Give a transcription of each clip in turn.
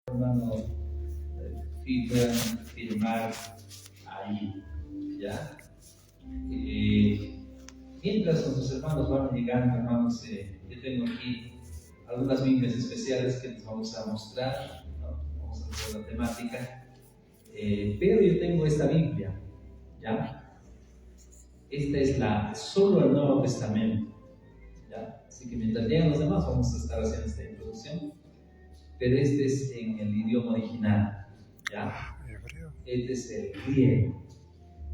hermano firmar ahí, ¿ya? Mientras nuestros hermanos van llegando, hermanos, yo tengo aquí algunas Biblias especiales que les vamos a mostrar, ¿no? Vamos a hacer la temática, pero yo tengo esta Biblia, ¿ya? Esta es solo el Nuevo Testamento, ¿ya? Así que mientras llegan los demás vamos a estar haciendo esta introducción, pero este es en el idioma original, ¿ya? Este es el griego,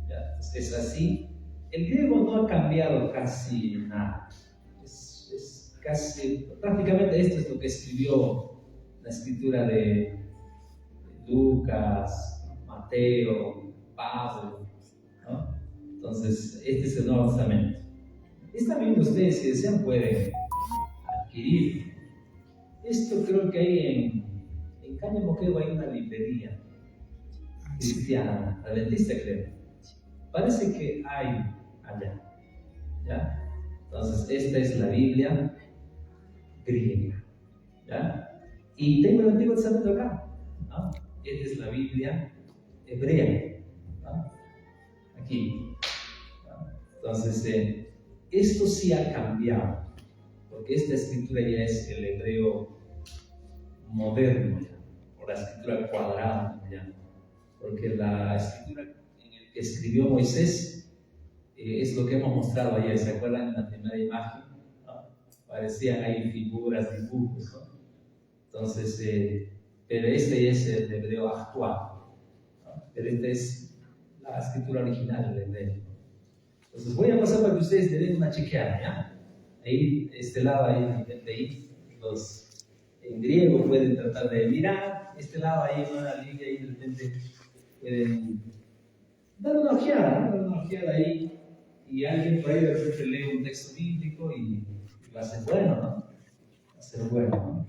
¿ya? Entonces, es así. El griego no ha cambiado casi nada. Es casi, prácticamente esto es lo que escribió la escritura de Lucas, Mateo, Pablo, ¿no? Entonces, este es el Nuevo Testamento. Esta Biblia ustedes, si desean, pueden adquirir. Esto creo que hay en Caña Moquegua hay una librería cristiana, adventista creo. Parece que hay allá, ¿ya? Entonces, esta es la Biblia griega, ¿ya? Y tengo el Antiguo Testamento acá, ¿no? Esta es la Biblia hebrea, ¿no? Aquí, ¿no? Entonces, esto sí ha cambiado, porque esta escritura ya es el hebreo moderno, ¿ya? O la escritura cuadrada, ¿ya? Porque la escritura en el que escribió Moisés es lo que hemos mostrado ayer. ¿Se acuerdan en la primera imagen? ¿No? Parecían ahí figuras, dibujos, ¿no? Entonces, pero este es el hebreo actual, ¿no? Pero esta es la escritura original del hebreo. Entonces voy a pasar para que ustedes le den una chequeada, ¿ya? Ahí, este lado, ahí, de ahí, los en griego pueden tratar de mirar, este lado ahí, una línea ahí, de repente pueden dar una ojeada, ¿no? Dar una ojeada ahí, y alguien por ahí de repente lee un texto bíblico y va a ser bueno, ¿no? Va a ser bueno, ¿no?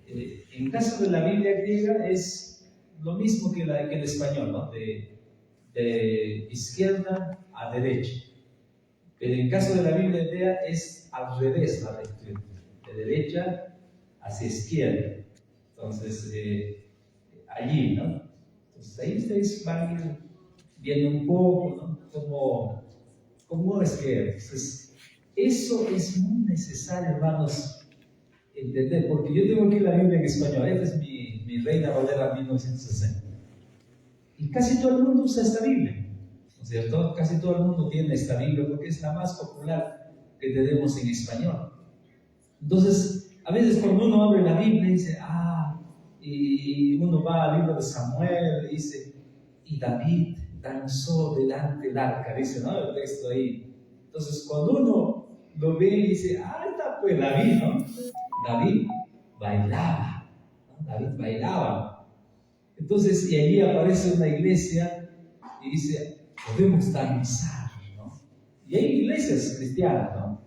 En caso de la Biblia griega es lo mismo que el español, ¿no? De izquierda a derecha. Pero en caso de la Biblia hebrea es al revés la lectura, de derecha hacia izquierda. Entonces, allí, ¿no? Entonces, ahí ustedes van viendo un poco, ¿no? ¿Cómo es que? Entonces, eso es muy necesario, hermanos, entender, porque yo tengo aquí la Biblia en español. Esta es mi Reina Valera 1960. Y casi todo el mundo usa esta Biblia, ¿no es cierto? Casi todo el mundo tiene esta Biblia porque es la más popular que tenemos en español. Entonces, a veces cuando uno abre la Biblia dice, y uno va al libro de Samuel y dice, y David danzó delante del arca, dice, ¿no? El texto ahí. Entonces, cuando uno lo ve y dice, está pues David, ¿no? David bailaba, ¿no? David bailaba. Entonces, y allí aparece una iglesia y dice, podemos danzar, ¿no? Y hay iglesias cristianas, ¿no?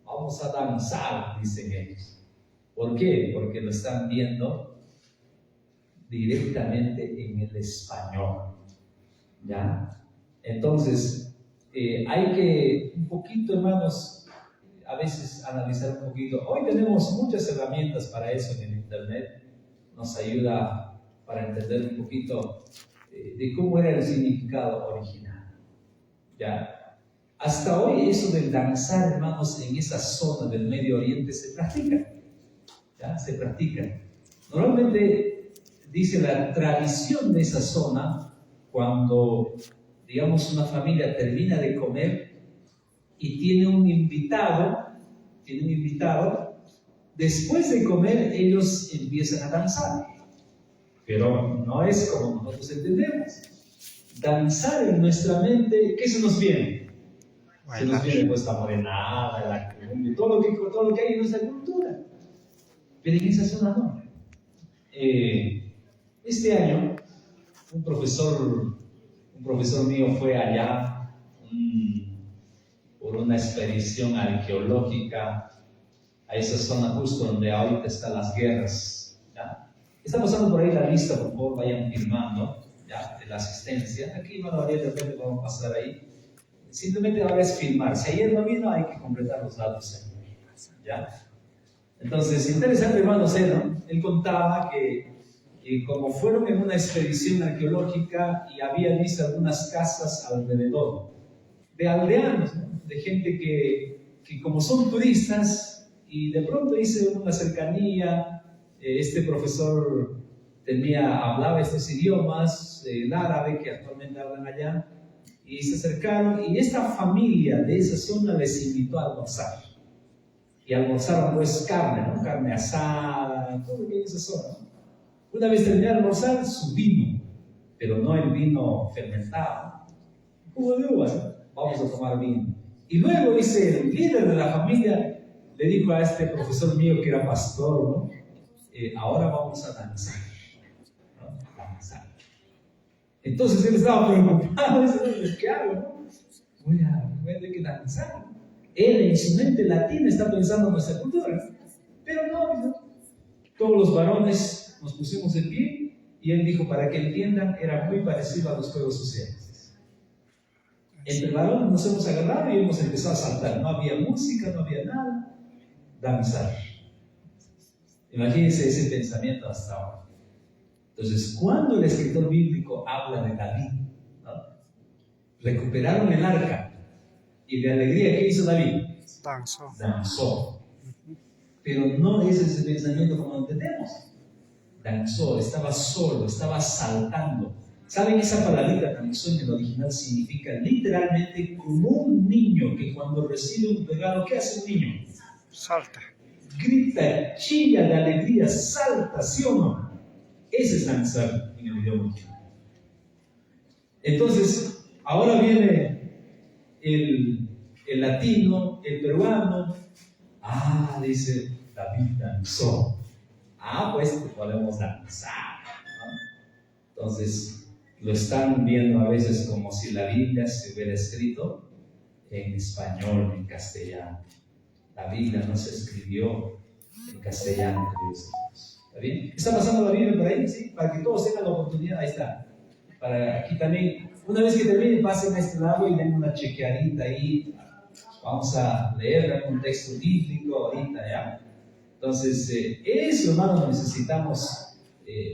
Vamos a danzar, dicen ellos. ¿Por qué? Porque lo están viendo directamente en el español, ¿ya? Entonces, hay que un poquito, hermanos, a veces analizar un poquito. Hoy tenemos muchas herramientas para eso en el internet. Nos ayuda para entender un poquito de cómo era el significado original, ¿ya? Hasta hoy eso del danzar, hermanos, en esa zona del Medio Oriente se practica, ¿ya? Se practica. Normalmente, dice la tradición de esa zona, cuando, digamos, una familia termina de comer y tiene un invitado, después de comer ellos empiezan a danzar. Pero no es como nosotros entendemos. Danzar en nuestra mente, ¿qué se nos viene? Se nos viene pues la morenada, la cumbia, todo lo que hay en nuestra cultura. Pero en esa zona no. Este año, un profesor mío fue allá por una expedición arqueológica a esa zona justo donde ahorita están las guerras, ¿ya? Está pasando por ahí la lista, por favor, vayan firmando, ¿ya? De la asistencia. Aquí, hermano Ariel, de repente vamos a pasar ahí. Simplemente ahora es firmar. Si ayer no vino, hay que completar los datos, ¿ya? Entonces, interesante, hermano, ¿no? Él contaba que y como fueron en una expedición arqueológica y habían visto algunas casas alrededor, de aldeanos, ¿no? De gente que como son turistas, y de pronto hice una cercanía, este profesor hablaba estos idiomas, el árabe que actualmente hablan allá, y se acercaron, y esta familia de esa zona les invitó a almorzar. Y almorzaron pues carne, ¿no? Carne asada, todo lo que hay en esa zona, ¿no? Una vez terminé de almorzar, su vino, pero no el vino fermentado, jugo de uvas, ¿no? Vamos a tomar vino. Y luego dice, el líder de la familia le dijo a este profesor mío que era pastor, ¿no? Ahora vamos a danzar, ¿no? Danzar. Entonces él estaba preocupado, dice, ¿qué hago? ¿No? Voy a tener que danzar. Él en su mente latina está pensando en nuestra cultura, pero no. Todos los varones nos pusimos en pie y él dijo, para que entiendan, era muy parecido a los juegos sociales. Entre varones nos hemos agarrado y hemos empezado a saltar. No había música, no había nada. Danzar. Imagínense ese pensamiento hasta ahora. Entonces, cuando el escritor bíblico habla de David, ¿no? Recuperaron el arca y de alegría, ¿qué hizo David? Danzó. Pero no es ese pensamiento como lo entendemos. Danzó, estaba solo, estaba saltando. ¿Saben? Esa palabrita danzó en el original significa literalmente como un niño que cuando recibe un regalo, ¿qué hace un niño? Salta. Grita, chilla de alegría, salta, ¿sí o no? Ese es danzar en el idioma original. Entonces, ahora viene el latino, el peruano. Dice, David danzó. Pues podemos danzar, ¿no? Entonces, lo están viendo a veces como si la Biblia se hubiera escrito en español, en castellano. La Biblia no se escribió en castellano, queridos hermanos. ¿Está bien? ¿Está pasando la Biblia por ahí? Sí, para que todos tengan la oportunidad. Ahí está. Para aquí también, una vez que terminen, pasen a este lado y den una chequeadita ahí. Vamos a leer algún texto bíblico ahorita, ¿ya? Entonces, eso, hermanos, necesitamos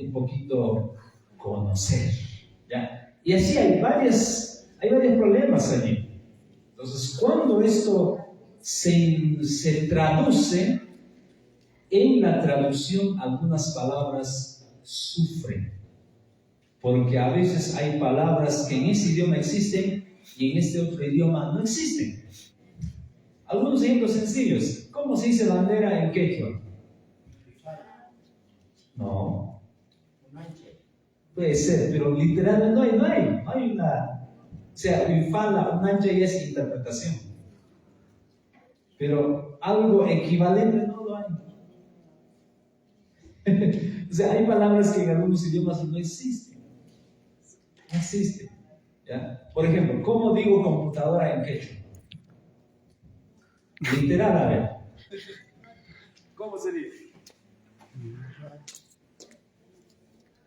un poquito conocer, ¿ya? Y así hay varios problemas allí. Entonces, cuando esto se traduce, en la traducción algunas palabras sufren, porque a veces hay palabras que en ese idioma existen y en este otro idioma no existen. Algunos ejemplos sencillos. ¿Cómo se dice bandera en quechua? No. Puede ser, pero literalmente no hay una. O sea, un ancha ya es interpretación. Pero algo equivalente no lo hay. O sea, hay palabras que en algunos idiomas no existen. No existen. ¿Ya? Por ejemplo, ¿cómo digo computadora en quechua? Literal, a ver. ¿Cómo sería?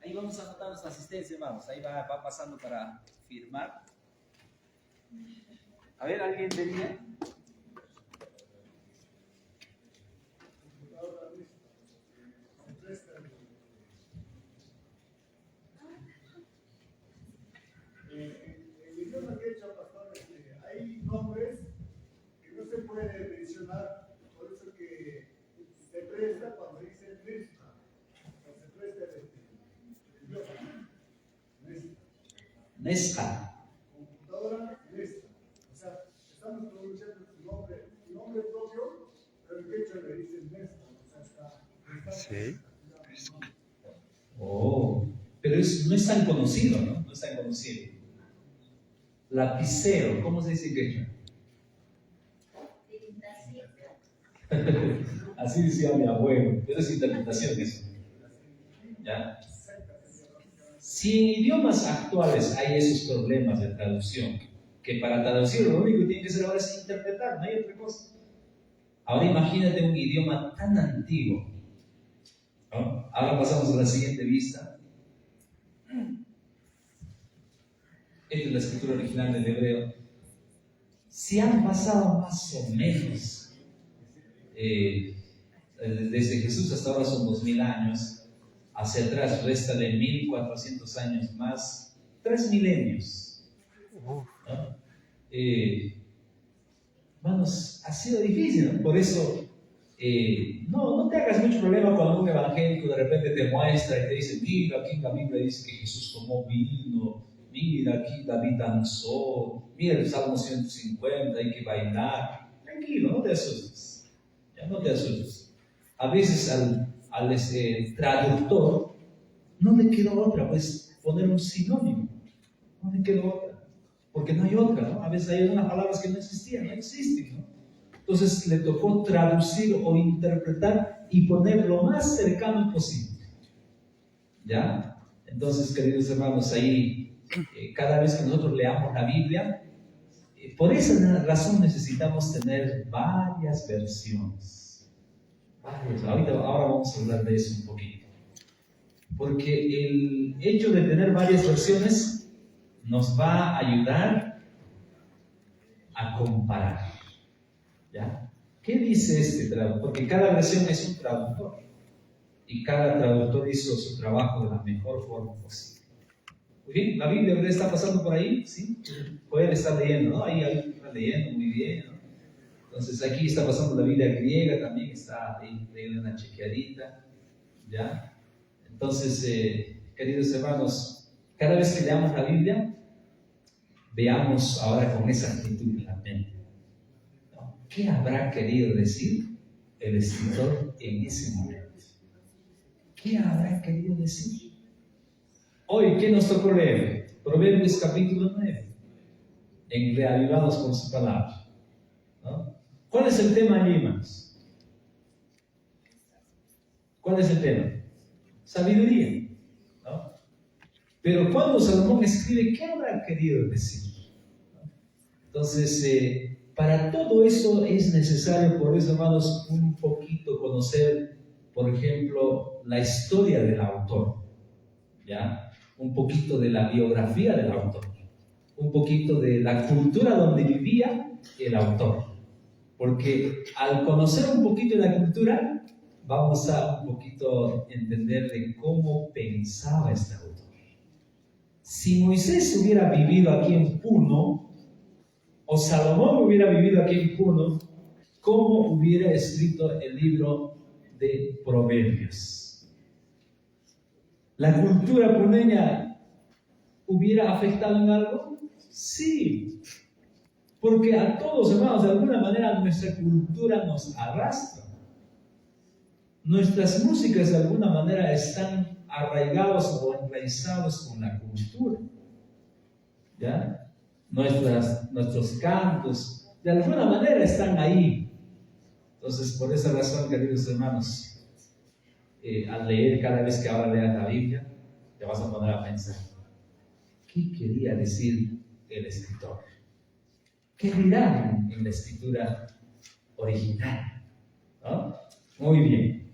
Ahí vamos a anotar nuestra asistencia, vamos. Ahí va pasando para firmar. A ver, ¿alguien tenía? En el idioma quechua, pastor, hay nombres que no se puede mencionar, por eso que se presta cuando dice Nesta, se presta el idioma Nesta. Computadora Nesta. O sea, estamos pronunciando su nombre propio, pero en quechua le dicen Nesta. O sea, Sí. Pero no es tan conocido, ¿no? No es tan conocido. Lapicero, ¿cómo se dice en quechua? Así decía mi abuelo, pero es interpretación eso. ¿Ya? Si en idiomas actuales hay esos problemas de traducción, que para traducir lo único que tiene que hacer ahora es interpretar, no hay otra cosa. Ahora imagínate un idioma tan antiguo, ¿no? Ahora pasamos a la siguiente vista. Esta es la escritura original del hebreo. Si han pasado más o menos, desde Jesús hasta ahora son 2000 años, hacia atrás, réstale 1400 años más, 3 milenios. ¿No? Hermanos, ha sido difícil, ¿no? Por eso, no te hagas mucho problema cuando un evangélico de repente te muestra y te dice, mira, aquí la Biblia dice que Jesús tomó vino, mira, aquí David danzó, mira el Salmo 150, hay que bailar. Tranquilo, no te asustes, ya no te asustes. A veces al traductor no le quedó otra, pues poner un sinónimo, no le quedó otra. Porque no hay otra, ¿no? A veces hay unas palabras que no existían, no existen, ¿no? Entonces le tocó traducir o interpretar y poner lo más cercano posible. ¿Ya? Entonces, queridos hermanos, ahí cada vez que nosotros leamos la Biblia, por esa razón necesitamos tener varias versiones. Ahora vamos a hablar de eso un poquito. Porque el hecho de tener varias versiones nos va a ayudar a comparar. ¿Ya? ¿Qué dice este traductor? Porque cada versión es un traductor y cada traductor hizo su trabajo de la mejor forma posible. Muy bien, la Biblia está pasando por ahí, ¿sí? Pueden estar leyendo, ¿no? Ahí está leyendo muy bien, ¿no? Entonces aquí está pasando la Biblia griega, también está ahí leyendo una chequeadita, ¿ya? Entonces, queridos hermanos, cada vez que leamos la Biblia, veamos ahora con esa actitud en la mente, ¿no? ¿Qué habrá querido decir el escritor en ese momento? ¿Qué habrá querido decir? Hoy, ¿qué nos tocó leer? Proverbios capítulo 9, en Reavivados por su palabra, ¿no? ¿Cuál es el tema allí, hermanos? ¿Cuál es el tema? Sabiduría, ¿no? Pero cuando Salomón escribe, ¿qué habrá querido decir? Entonces, para todo eso es necesario, por eso, hermanos, un poquito conocer, por ejemplo, la historia del autor, ¿ya? Un poquito de la biografía del autor, un poquito de la cultura donde vivía el autor, porque al conocer un poquito de la cultura, vamos a un poquito entender de cómo pensaba este autor. Si Moisés hubiera vivido aquí en Puno, o Salomón hubiera vivido aquí en Puno, ¿cómo hubiera escrito el libro de Proverbios? ¿La cultura puneña hubiera afectado en algo? Sí, porque a todos, hermanos, de alguna manera nuestra cultura nos arrastra. Nuestras músicas de alguna manera están arraigados o enraizados con la cultura, ¿ya? Nuestros cantos de alguna manera están ahí. Entonces, por esa razón, queridos hermanos, al leer, cada vez que ahora leas la Biblia, te vas a poner a pensar, ¿qué quería decir el escritor? ¿Qué dirán en la escritura original? ¿No? Muy bien,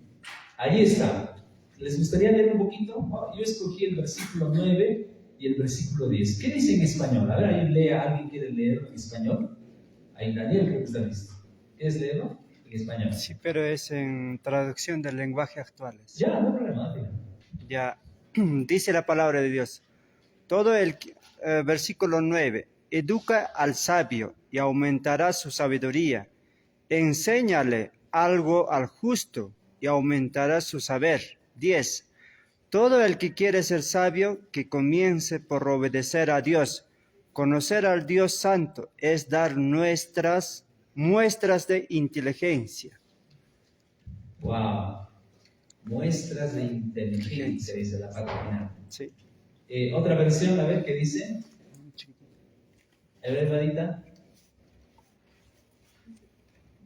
ahí está. ¿Les gustaría leer un poquito? Yo escogí el versículo 9 y el versículo 10. ¿Qué dice en español? A ver, ahí lea. ¿Alguien quiere leerlo en español? Ahí Daniel creo que está listo. ¿Quieres leerlo en español? Sí, pero es en traducción del lenguaje actual. Ya, no hay problema. Ya, dice la palabra de Dios. Todo el versículo 9. Educa al sabio y aumentará su sabiduría. Enséñale algo al justo y aumentará su saber. 10. Todo el que quiere ser sabio, que comience por obedecer a Dios. Conocer al Dios Santo es dar nuestras muestras de inteligencia. Wow. Muestras de inteligencia, dice la parte final. Sí. Otra versión, a ver qué dice. A ver, Marita.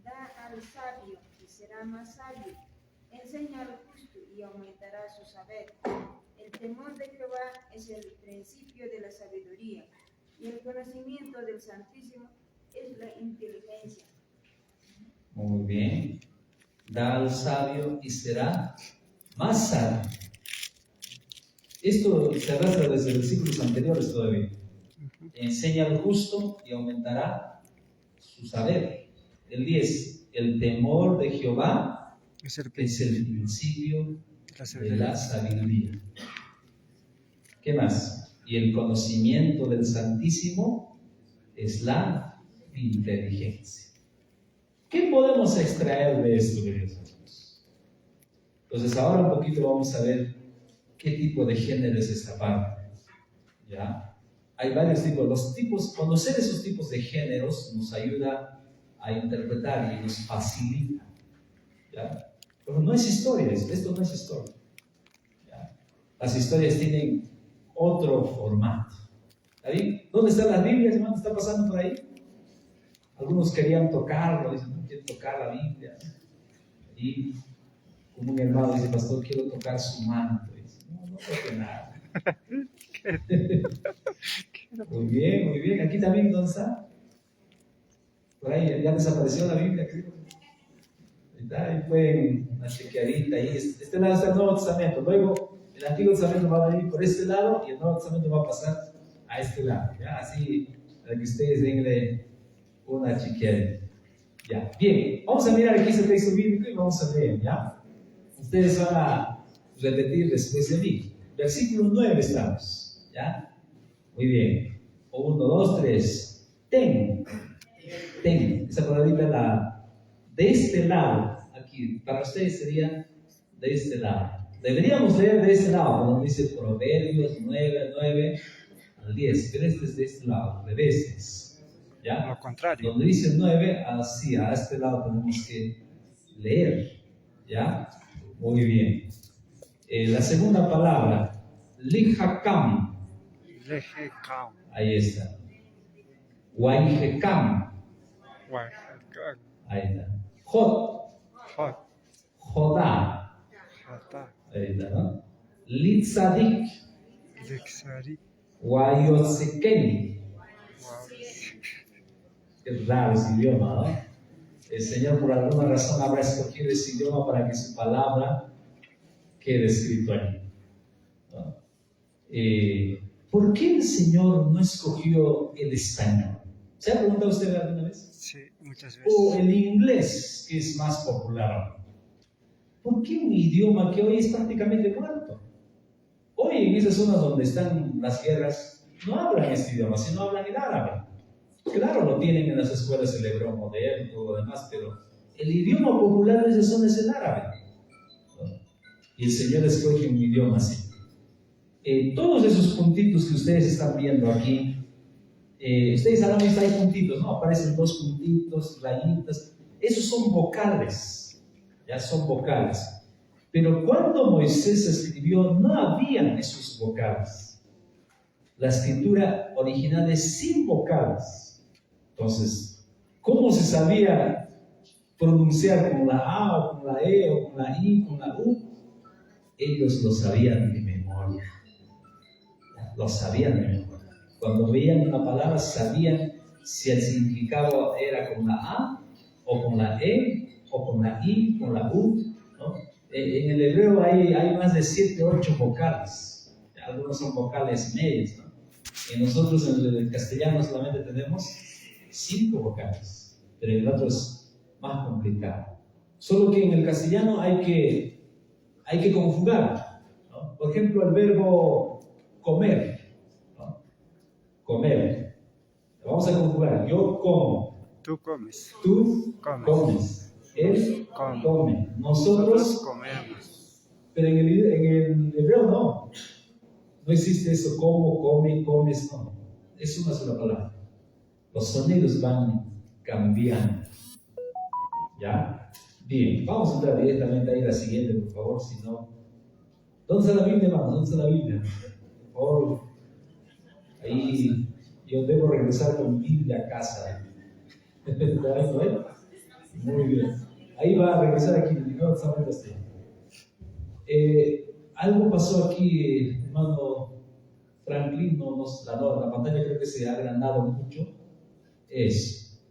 Da al sabio y será más sabio. Enseña al justo y aumentará su saber. El temor de Jehová es el principio de la sabiduría, y el conocimiento del Santísimo es la inteligencia. Muy bien. Da al sabio y será más sabio. Esto se arrastra desde versículos anteriores todavía. Enseña al justo y aumentará su saber. El 10. El temor de Jehová es el principio de la sabiduría. ¿Qué más? Y el conocimiento del Santísimo es la inteligencia. ¿Qué podemos extraer de esto, queridos hermanos? Entonces ahora un poquito vamos a ver qué tipo de género es esta parte. ¿Ya? Hay varios tipos. Los tipos, conocer esos tipos de géneros nos ayuda a interpretar y nos facilita. ¿Ya? Pero no es historia, esto no es historia. ¿Ya? Las historias tienen otro formato. ¿Ahí? ¿Dónde están las Biblias, hermano? ¿Está pasando por ahí? Algunos querían tocarlo, dicen, no quiero tocar la Biblia. Y como un hermano dice, pastor, quiero tocar su manto. Dice, no toque nada. Muy bien, muy bien. Aquí también, ¿dónde está? Por ahí, ya desapareció la Biblia, creo. Ahí pueden una chequeadita. Ahí. Este lado está el Nuevo Testamento. Luego, el Antiguo Testamento va a venir por este lado y el Nuevo Testamento va a pasar a este lado. ¿Ya? Así, para que ustedes denle una chequeadita. Ya, bien. Vamos a mirar aquí ese texto bíblico y vamos a leer, ¿ya? Ustedes van a repetir después de mí. Versículo 9 estamos, ¿ya? Muy bien. 1, 2, 3. Ten. Esa palabrita de este lado, aquí, para ustedes sería de este lado. Deberíamos leer de este lado, cuando dice Proverbios 9 al 10, pero este es de este lado, de veces. ¿Ya? Lo contrario. Donde dice 9, así, a este lado tenemos que leer. ¿Ya? Muy bien. La segunda palabra, Lihakam. Lejekam. Ahí está. Waihekam. Wajekam. Ahí está. Jod. Hot. Jodá. Jota. Ahí está, ¿no? Litzadik. Lexari. Wayotsekeli. Wow. Es raro ese idioma, ¿no? El Señor por alguna razón habrá escogido ese idioma para que su palabra quede escrito allí, ¿no? ¿Por qué el Señor no escogió el español? ¿Se ha preguntado usted alguna vez? Sí, muchas veces. O el inglés, que es más popular. ¿Por qué un idioma que hoy es prácticamente muerto? Hoy en esas zonas donde están las guerras, no hablan este idioma, sino hablan el árabe. Claro, lo tienen en las escuelas el hebreo moderno y todo lo demás, pero el idioma popular de esas zonas es el árabe, ¿no? Y el Señor escoge un idioma así. Todos esos puntitos que ustedes están viendo aquí, ustedes han visto, hay puntitos, ¿no? Aparecen 2 puntitos, rayitas. Esos son vocales, ya son vocales. Pero cuando Moisés escribió, no habían esos vocales. La escritura original es sin vocales. Entonces, ¿cómo se sabía pronunciar con la A o con la E o con la I, con la U? Ellos lo sabían de memoria. Lo sabían de memoria. Cuando veían una palabra, sabían si el significado era con la A, o con la E, o con la I, con la U, ¿no? En el hebreo hay más de 7 o 8 vocales. Algunos son vocales medias, ¿no? Y nosotros en el castellano solamente tenemos 5 vocales, pero en el otro es más complicado. Solo que en el castellano hay que conjugar, ¿no? Por ejemplo, el verbo comer, ¿no? Comer. Vamos a conjugar. Yo como. Tú comes. Tú comes. Él come. Nosotros comemos. Pero en el hebreo no. No existe eso, como, come, comes, no. Es una sola palabra. Los sonidos van cambiando. ¿Ya? Bien, vamos a entrar directamente ahí a la siguiente, por favor, si no. ¿Dónde está la Biblia, hermano? ¿Dónde está la Biblia? Por favor. Ahí yo debo regresar con Biblia a casa. Muy bien. Ahí va a regresar aquí, no está este. Algo pasó aquí, hermano Franklin, la pantalla creo que se ha agrandado mucho. Es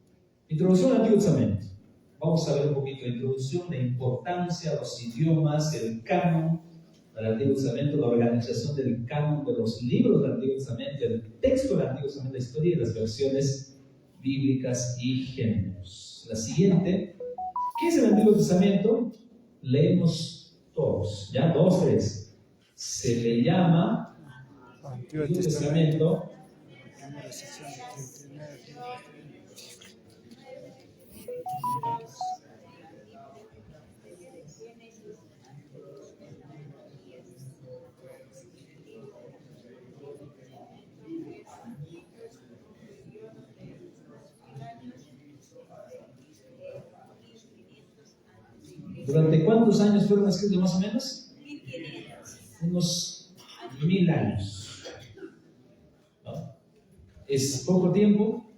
introducción al Antiguo Testamento. Vamos a ver un poquito de introducción, la importancia, los idiomas, el canon del Antiguo Testamento, la organización del canon de los libros del Antiguo Testamento, el texto del Antiguo Testamento, la historia y las versiones bíblicas y géneros. La siguiente, ¿qué es el Antiguo Testamento? Leemos todos, ya 2, 3. Se le llama Antiguo Antiguo Testamento. Testamento. Primera sesión de 39. ¿Durante cuántos años fueron escritos más o menos? Unos 1000 años. ¿No? ¿Es poco tiempo?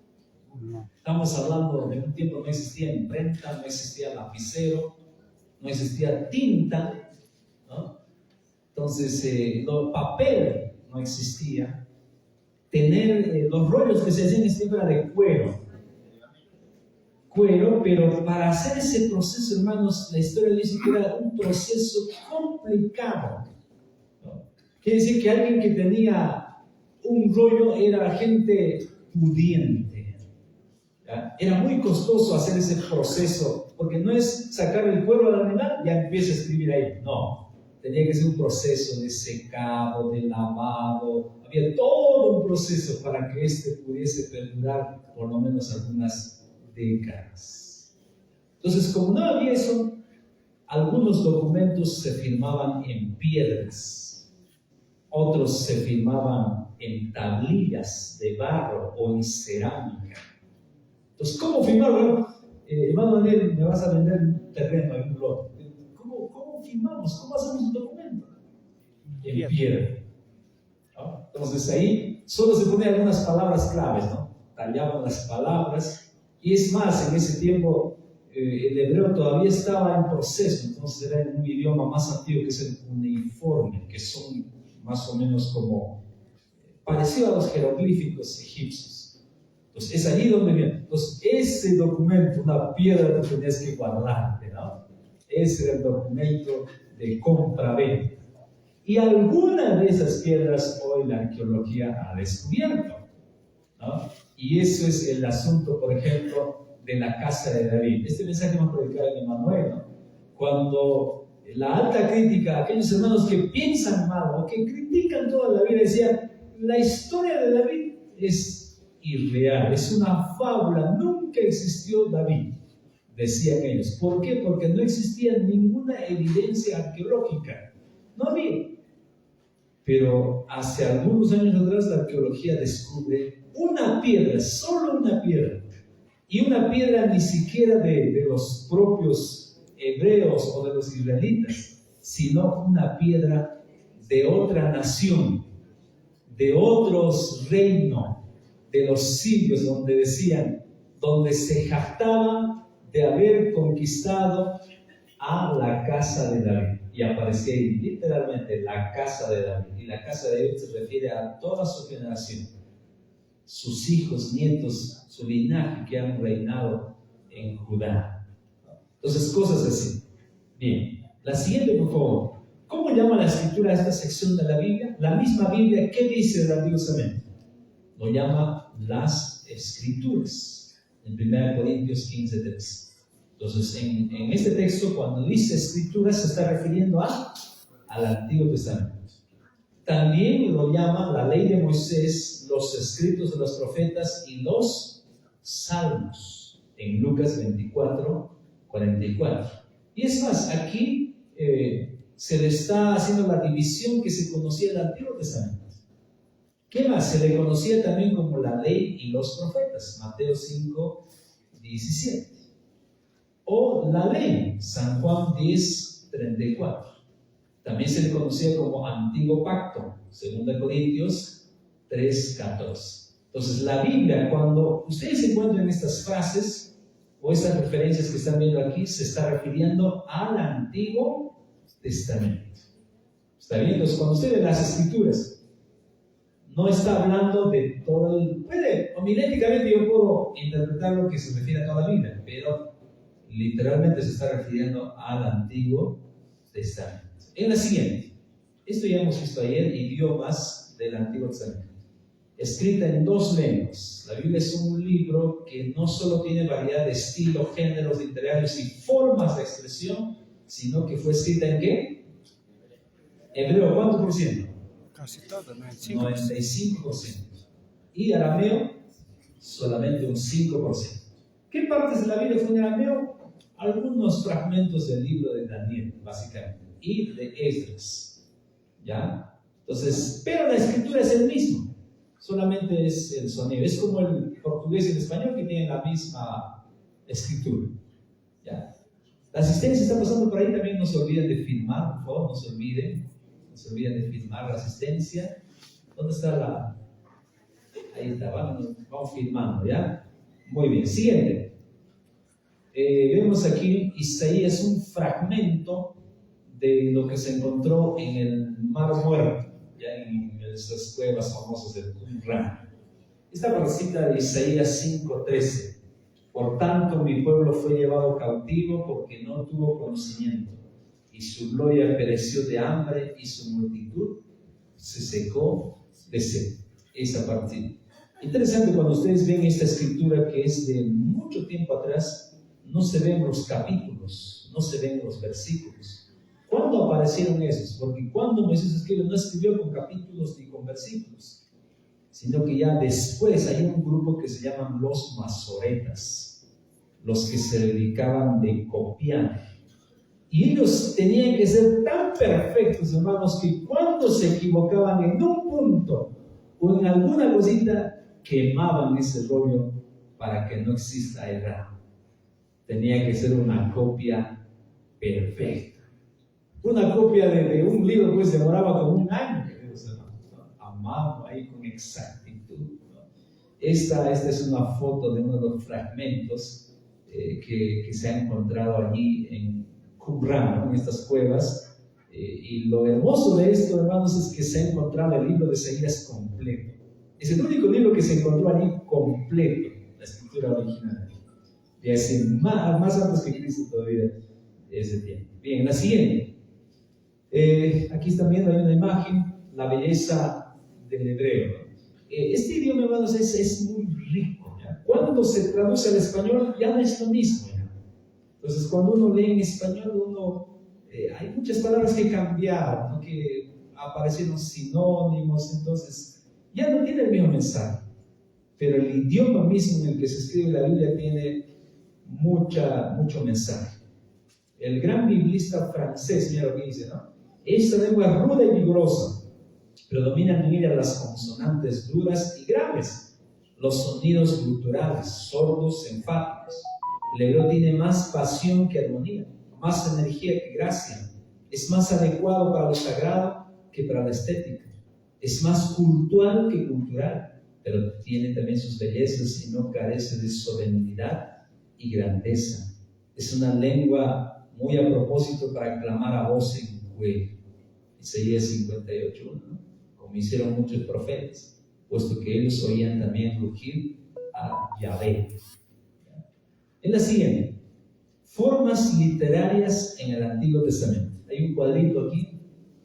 No. Estamos hablando de un tiempo no existía imprenta, no existía lapicero, no existía tinta, ¿no? Entonces, papel no existía. Tener los rollos que se hacían en este tiempo era de cuero, pero para hacer ese proceso, hermanos, la historia dice que era un proceso complicado, ¿no? Quiere decir que alguien que tenía un rollo era gente pudiente, ¿ya? Era muy costoso hacer ese proceso, porque no es sacar el cuero al animal y ya empieza a escribir ahí, no. Tenía que ser un proceso de secado, de lavado, había todo un proceso para que pudiese perdurar por lo menos algunas décadas. Entonces, como no había eso, algunos documentos se firmaban en piedras, otros se firmaban en tablillas de barro o en cerámica. Entonces, ¿cómo firmaron? Hermano Daniel, me vas a vender un terreno en un lote. ¿Cómo firmamos? ¿Cómo hacemos un documento? En piedra, ¿no? Entonces ahí solo se ponían algunas palabras claves, ¿no? Tallaban las palabras. Y es más, en ese tiempo el hebreo todavía estaba en proceso, entonces era en un idioma más antiguo que es el cuneiforme, que son más o menos como parecido a los jeroglíficos egipcios. Entonces es allí donde viene. Entonces ese documento, una piedra tú tenías que guardarte, ¿no? Ese era el documento de compra-venta. Y algunas de esas piedras hoy la arqueología ha descubierto, ¿no? Y eso es el asunto, por ejemplo, de la casa de David. Este mensaje hemos predicado en Emanuel, ¿no? Cuando la alta crítica, aquellos hermanos que piensan mal o que critican toda la vida, decían, la historia de David es irreal, es una fábula, nunca existió David, decían ellos. ¿Por qué? Porque no existía ninguna evidencia arqueológica, no había. Pero hace algunos años atrás la arqueología descubre una piedra, solo una piedra, y una piedra ni siquiera de los propios hebreos o de los israelitas, sino una piedra de otra nación, de otros reinos, de los sirios, donde se jactaban de haber conquistado a la casa de David. Y aparecía ahí literalmente la casa de David. Y la casa de David se refiere a toda su generación, sus hijos, nietos, su linaje que han reinado en Judá. Entonces, cosas así. Bien, la siguiente, por favor. ¿Cómo llama la escritura a esta sección de la Biblia? La misma Biblia, ¿qué dice del Antiguo Testamento? Lo llama las Escrituras, en 1 Corintios 15:3. Entonces, en este texto, cuando dice Escrituras, se está refiriendo al Antiguo Testamento. También lo llama la ley de Moisés, los escritos de los profetas y los salmos, en Lucas 24:44. Y es más, aquí se le está haciendo la división que se conocía en el Antiguo Testamento. ¿Qué más? Se le conocía también como la ley y los profetas, Mateo 5:17. O la ley, San Juan 10:34. También se le conocía como Antiguo Pacto, 2 Corintios 3:14. Entonces, la Biblia, cuando ustedes encuentran estas frases o estas referencias que están viendo aquí, se está refiriendo al Antiguo Testamento. ¿Está bien? Entonces, cuando usted ve las Escrituras, no está hablando de todo el... homiléticamente yo puedo interpretar lo que se refiere a toda la Biblia, pero literalmente se está refiriendo al Antiguo Testamento. En la siguiente, esto ya hemos visto ayer, idiomas del Antiguo Testamento, escrita en 2 lenguas. La Biblia es un libro que no solo tiene variedad de estilos, géneros literarios y formas de expresión, sino que fue escrita ¿en qué? Hebreo, ¿cuánto por ciento? Casi todo, 95%. Y arameo, solamente un 5%. ¿Qué partes de la Biblia fue en arameo? Algunos fragmentos del libro de Daniel, básicamente, y de Esdras. ¿Ya? Entonces, pero la escritura es el mismo, solamente es el sonido. Es como el portugués y el español que tienen la misma escritura. ¿Ya? La asistencia está pasando por ahí, también no se olviden de filmar, por favor, no se olviden de filmar la asistencia. ¿Dónde está la...? Ahí está, vamos filmando, ¿ya? Muy bien, siguiente. Vemos aquí Isaías, un fragmento de lo que se encontró en el Mar Muerto, ya en esas cuevas famosas del Qumran. Esta partecita de Isaías 5:13. Por tanto, mi pueblo fue llevado cautivo porque no tuvo conocimiento, y su gloria pereció de hambre, y su multitud se secó de sed. Esa partida. Interesante, cuando ustedes ven esta escritura que es de mucho tiempo atrás, no se ven los capítulos, no se ven los versículos. ¿Cuándo aparecieron esos? Porque cuando Moisés escribió, no escribió con capítulos ni con versículos, sino que ya después hay un grupo que se llaman los masoretas, los que se dedicaban de copiar. Y ellos tenían que ser tan perfectos, hermanos, que cuando se equivocaban en un punto o en alguna cosita, quemaban ese rollo para que no exista error. Tenía que ser una copia perfecta. Una copia de un libro pues demoraba como un año, queridos hermanos, ¿no? A mano, ahí con exactitud, ¿no? Esta es una foto de uno de los fragmentos que se ha encontrado allí en Qumran, ¿no? En estas cuevas. Y lo hermoso de esto, hermanos, es que se ha encontrado el libro de Isaías completo. Es el único libro que se encontró allí completo, la escritura original. Y hace más antes que Cristo todavía ese tiempo. Bien, la siguiente. Aquí están viendo, hay una imagen, la belleza del hebreo. Este idioma, hermanos, es muy rico, ¿ya? Cuando se traduce al español, ya no es lo mismo, ¿ya? Entonces, cuando uno lee en español, hay muchas palabras que cambiaron, ¿no? Que aparecieron sinónimos, entonces ya no tiene el mismo mensaje. Pero el idioma mismo en el que se escribe la Biblia tiene mucho mensaje. El gran biblista francés, mira lo que dice, ¿no? Esta lengua es ruda y vigorosa. Predominan en ella las consonantes duras y graves, los sonidos guturales, sordos, enfáticos. El hebreo tiene más pasión que armonía, más energía que gracia. Es más adecuado para lo sagrado que para la estética. Es más cultural que cultural, pero tiene también sus bellezas y no carece de solemnidad y grandeza. Es una lengua muy a propósito para clamar a voz en cuello. Isaías 58:1, ¿no? Como hicieron muchos profetas, puesto que ellos oían también rugir a Yahvé. En la siguiente, formas literarias en el Antiguo Testamento. Hay un cuadrito aquí,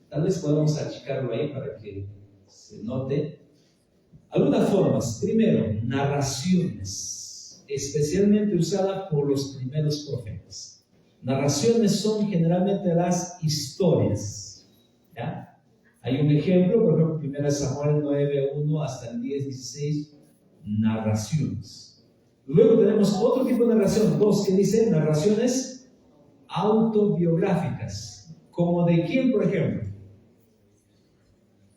tal vez podamos achicarlo ahí para que se note. Algunas formas. Primero, narraciones, especialmente usadas por los primeros profetas. Narraciones son generalmente las historias, ¿ya? Hay un ejemplo, por ejemplo, 1 Samuel 9:1 hasta el 10:16, narraciones. Luego tenemos otro tipo de narración, dos que dicen narraciones autobiográficas. ¿Como de quién, por ejemplo?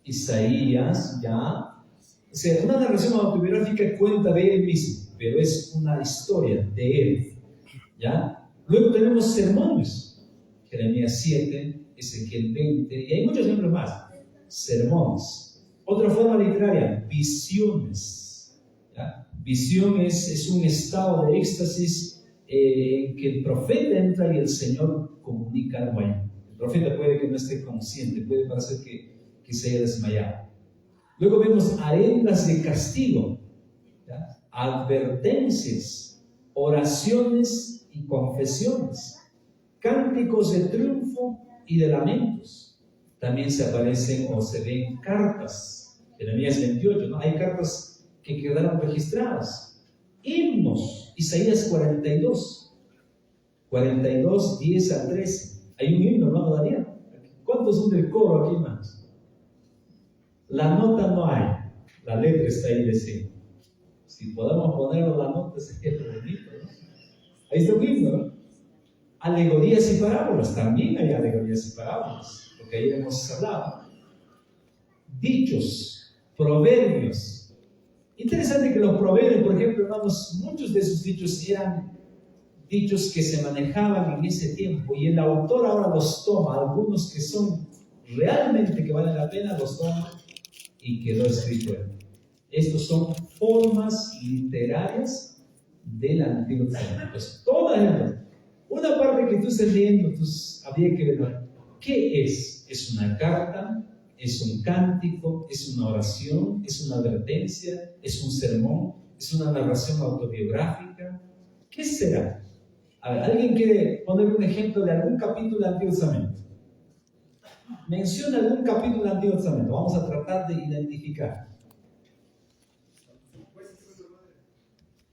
Isaías, ¿ya? O sea, una narración autobiográfica cuenta de él mismo, pero es una historia de él, ¿ya? Luego tenemos sermones, Jeremías 7, Ezequiel 20, y hay muchos ejemplos más. Sermones. Otra forma literaria, visiones, ¿ya? Visión es un estado de éxtasis en que el profeta entra y el Señor comunica algo ahí. El profeta puede que no esté consciente, puede parecer que se haya desmayado. Luego vemos arengas de castigo, ¿ya? Advertencias, oraciones y confesiones, cánticos de triunfo y de lamentos. También se aparecen o se ven cartas, Jeremías 28, ¿no? Hay cartas que quedaron registradas. Himnos, Isaías 42, 10 al 13. Hay un himno, hermano Daniel. ¿Cuántos son del coro aquí, hermanos? La nota no hay, la letra está ahí de sí. Si podemos ponerlo la nota sería bonito, ¿no? Ahí está un himno, ¿no? Alegorías y parábolas, también hay alegorías y parábolas, porque ahí hemos hablado. Dichos, proverbios. Interesante que los proverbios, por ejemplo, hermanos, muchos de esos dichos eran dichos que se manejaban en ese tiempo y el autor ahora los toma, algunos que son realmente que valen la pena, los toma y quedó escrito él. Estos son formas literarias del Antiguo Testamento. Pues todas ellas. Una parte que tú estés leyendo, habría que ver, ¿qué es? ¿Es una carta? ¿Es un cántico? ¿Es una oración? ¿Es una advertencia? ¿Es un sermón? ¿Es una narración autobiográfica? ¿Qué será? A ver, ¿alguien quiere poner un ejemplo de algún capítulo del Antiguo Testamento? Menciona algún capítulo del Antiguo Testamento. Vamos a tratar de identificar.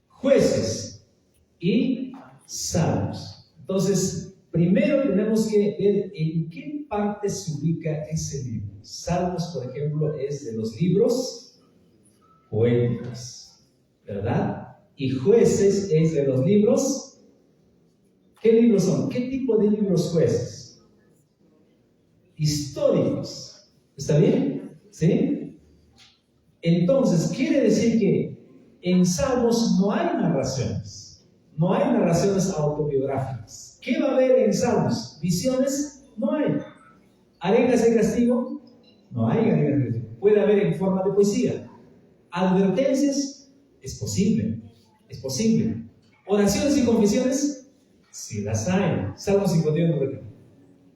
Jueces y Salmos. Entonces, primero tenemos que ver en qué parte se ubica ese libro. Salmos, por ejemplo, es de los libros poéticos, ¿verdad? Y Jueces es de los libros. ¿Qué libros son? ¿Qué tipo de libros Jueces? Históricos. ¿Está bien? ¿Sí? Entonces, quiere decir que en Salmos no hay narraciones. No hay narraciones autobiográficas. ¿Qué va a haber en Salmos? ¿Visiones? No hay. ¿Arengas de castigo? No hay arengas de castigo. Puede haber en forma de poesía. ¿Advertencias? Es posible. Es posible. ¿Oraciones y confesiones? Sí las hay. Salmo 51, por ejemplo.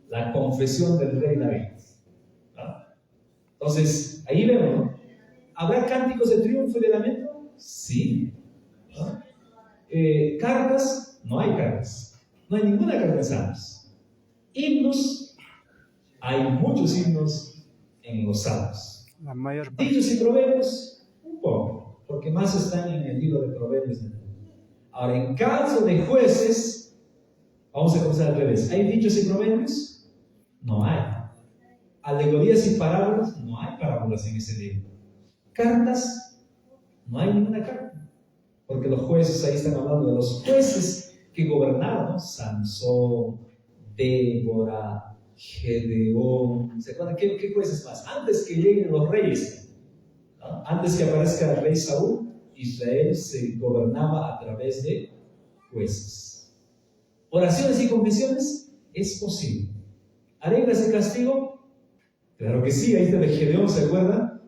La confesión del rey David. ¿No? Entonces, ahí vemos, ¿no? ¿Habrá cánticos de triunfo y de lamento? Sí. ¿No? Cartas, no hay cartas. No hay ninguna carta en Salmos. Himnos, hay muchos himnos en los Salmos. La mayor parte. Dichos y proverbios, un poco, porque más están en el libro de Proverbios. Ahora, en caso de Jueces, vamos a comenzar al revés. ¿Hay dichos y proverbios? No hay. Alegorías y parábolas, no hay parábolas en ese libro. Cartas, no hay ninguna carta. Porque los jueces, ahí están hablando de los jueces que gobernaron, ¿no? Sansón, Débora, Gedeón. ¿Se acuerdan qué jueces más? Antes que lleguen los reyes, ¿no? Antes que aparezca el rey Saúl, Israel se gobernaba a través de jueces. Oraciones y confesiones, es posible. ¿Arengas de castigo? Claro que sí, ahí está de Gedeón, ¿se acuerdan?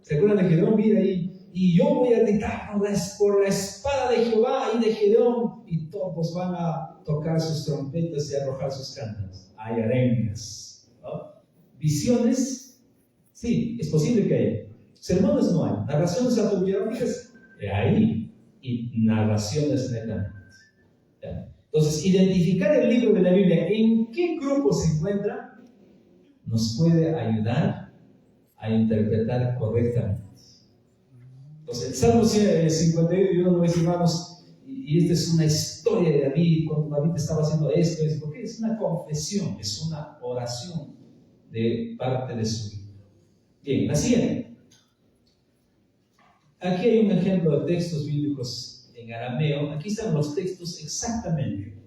¿Se acuerdan de Gedeón? Mira ahí. Y yo voy a gritar por la espada de Jehová y de Gedeón, y todos van a tocar sus trompetas y arrojar sus cantos. Hay arengas, ¿no? Visiones, sí, es posible que haya. Sermones no hay. Narraciones autobiográficas, hay. Y narraciones netamente. Entonces, identificar el libro de la Biblia, en qué grupo se encuentra, nos puede ayudar a interpretar correctamente. Entonces, el Salmo 51, uno dice, hermanos, y esta es una historia de David, cuando David estaba haciendo esto, porque es una confesión, es una oración de parte de su vida. Bien, la siguiente. Aquí hay un ejemplo de textos bíblicos en arameo. Aquí están los textos exactamente.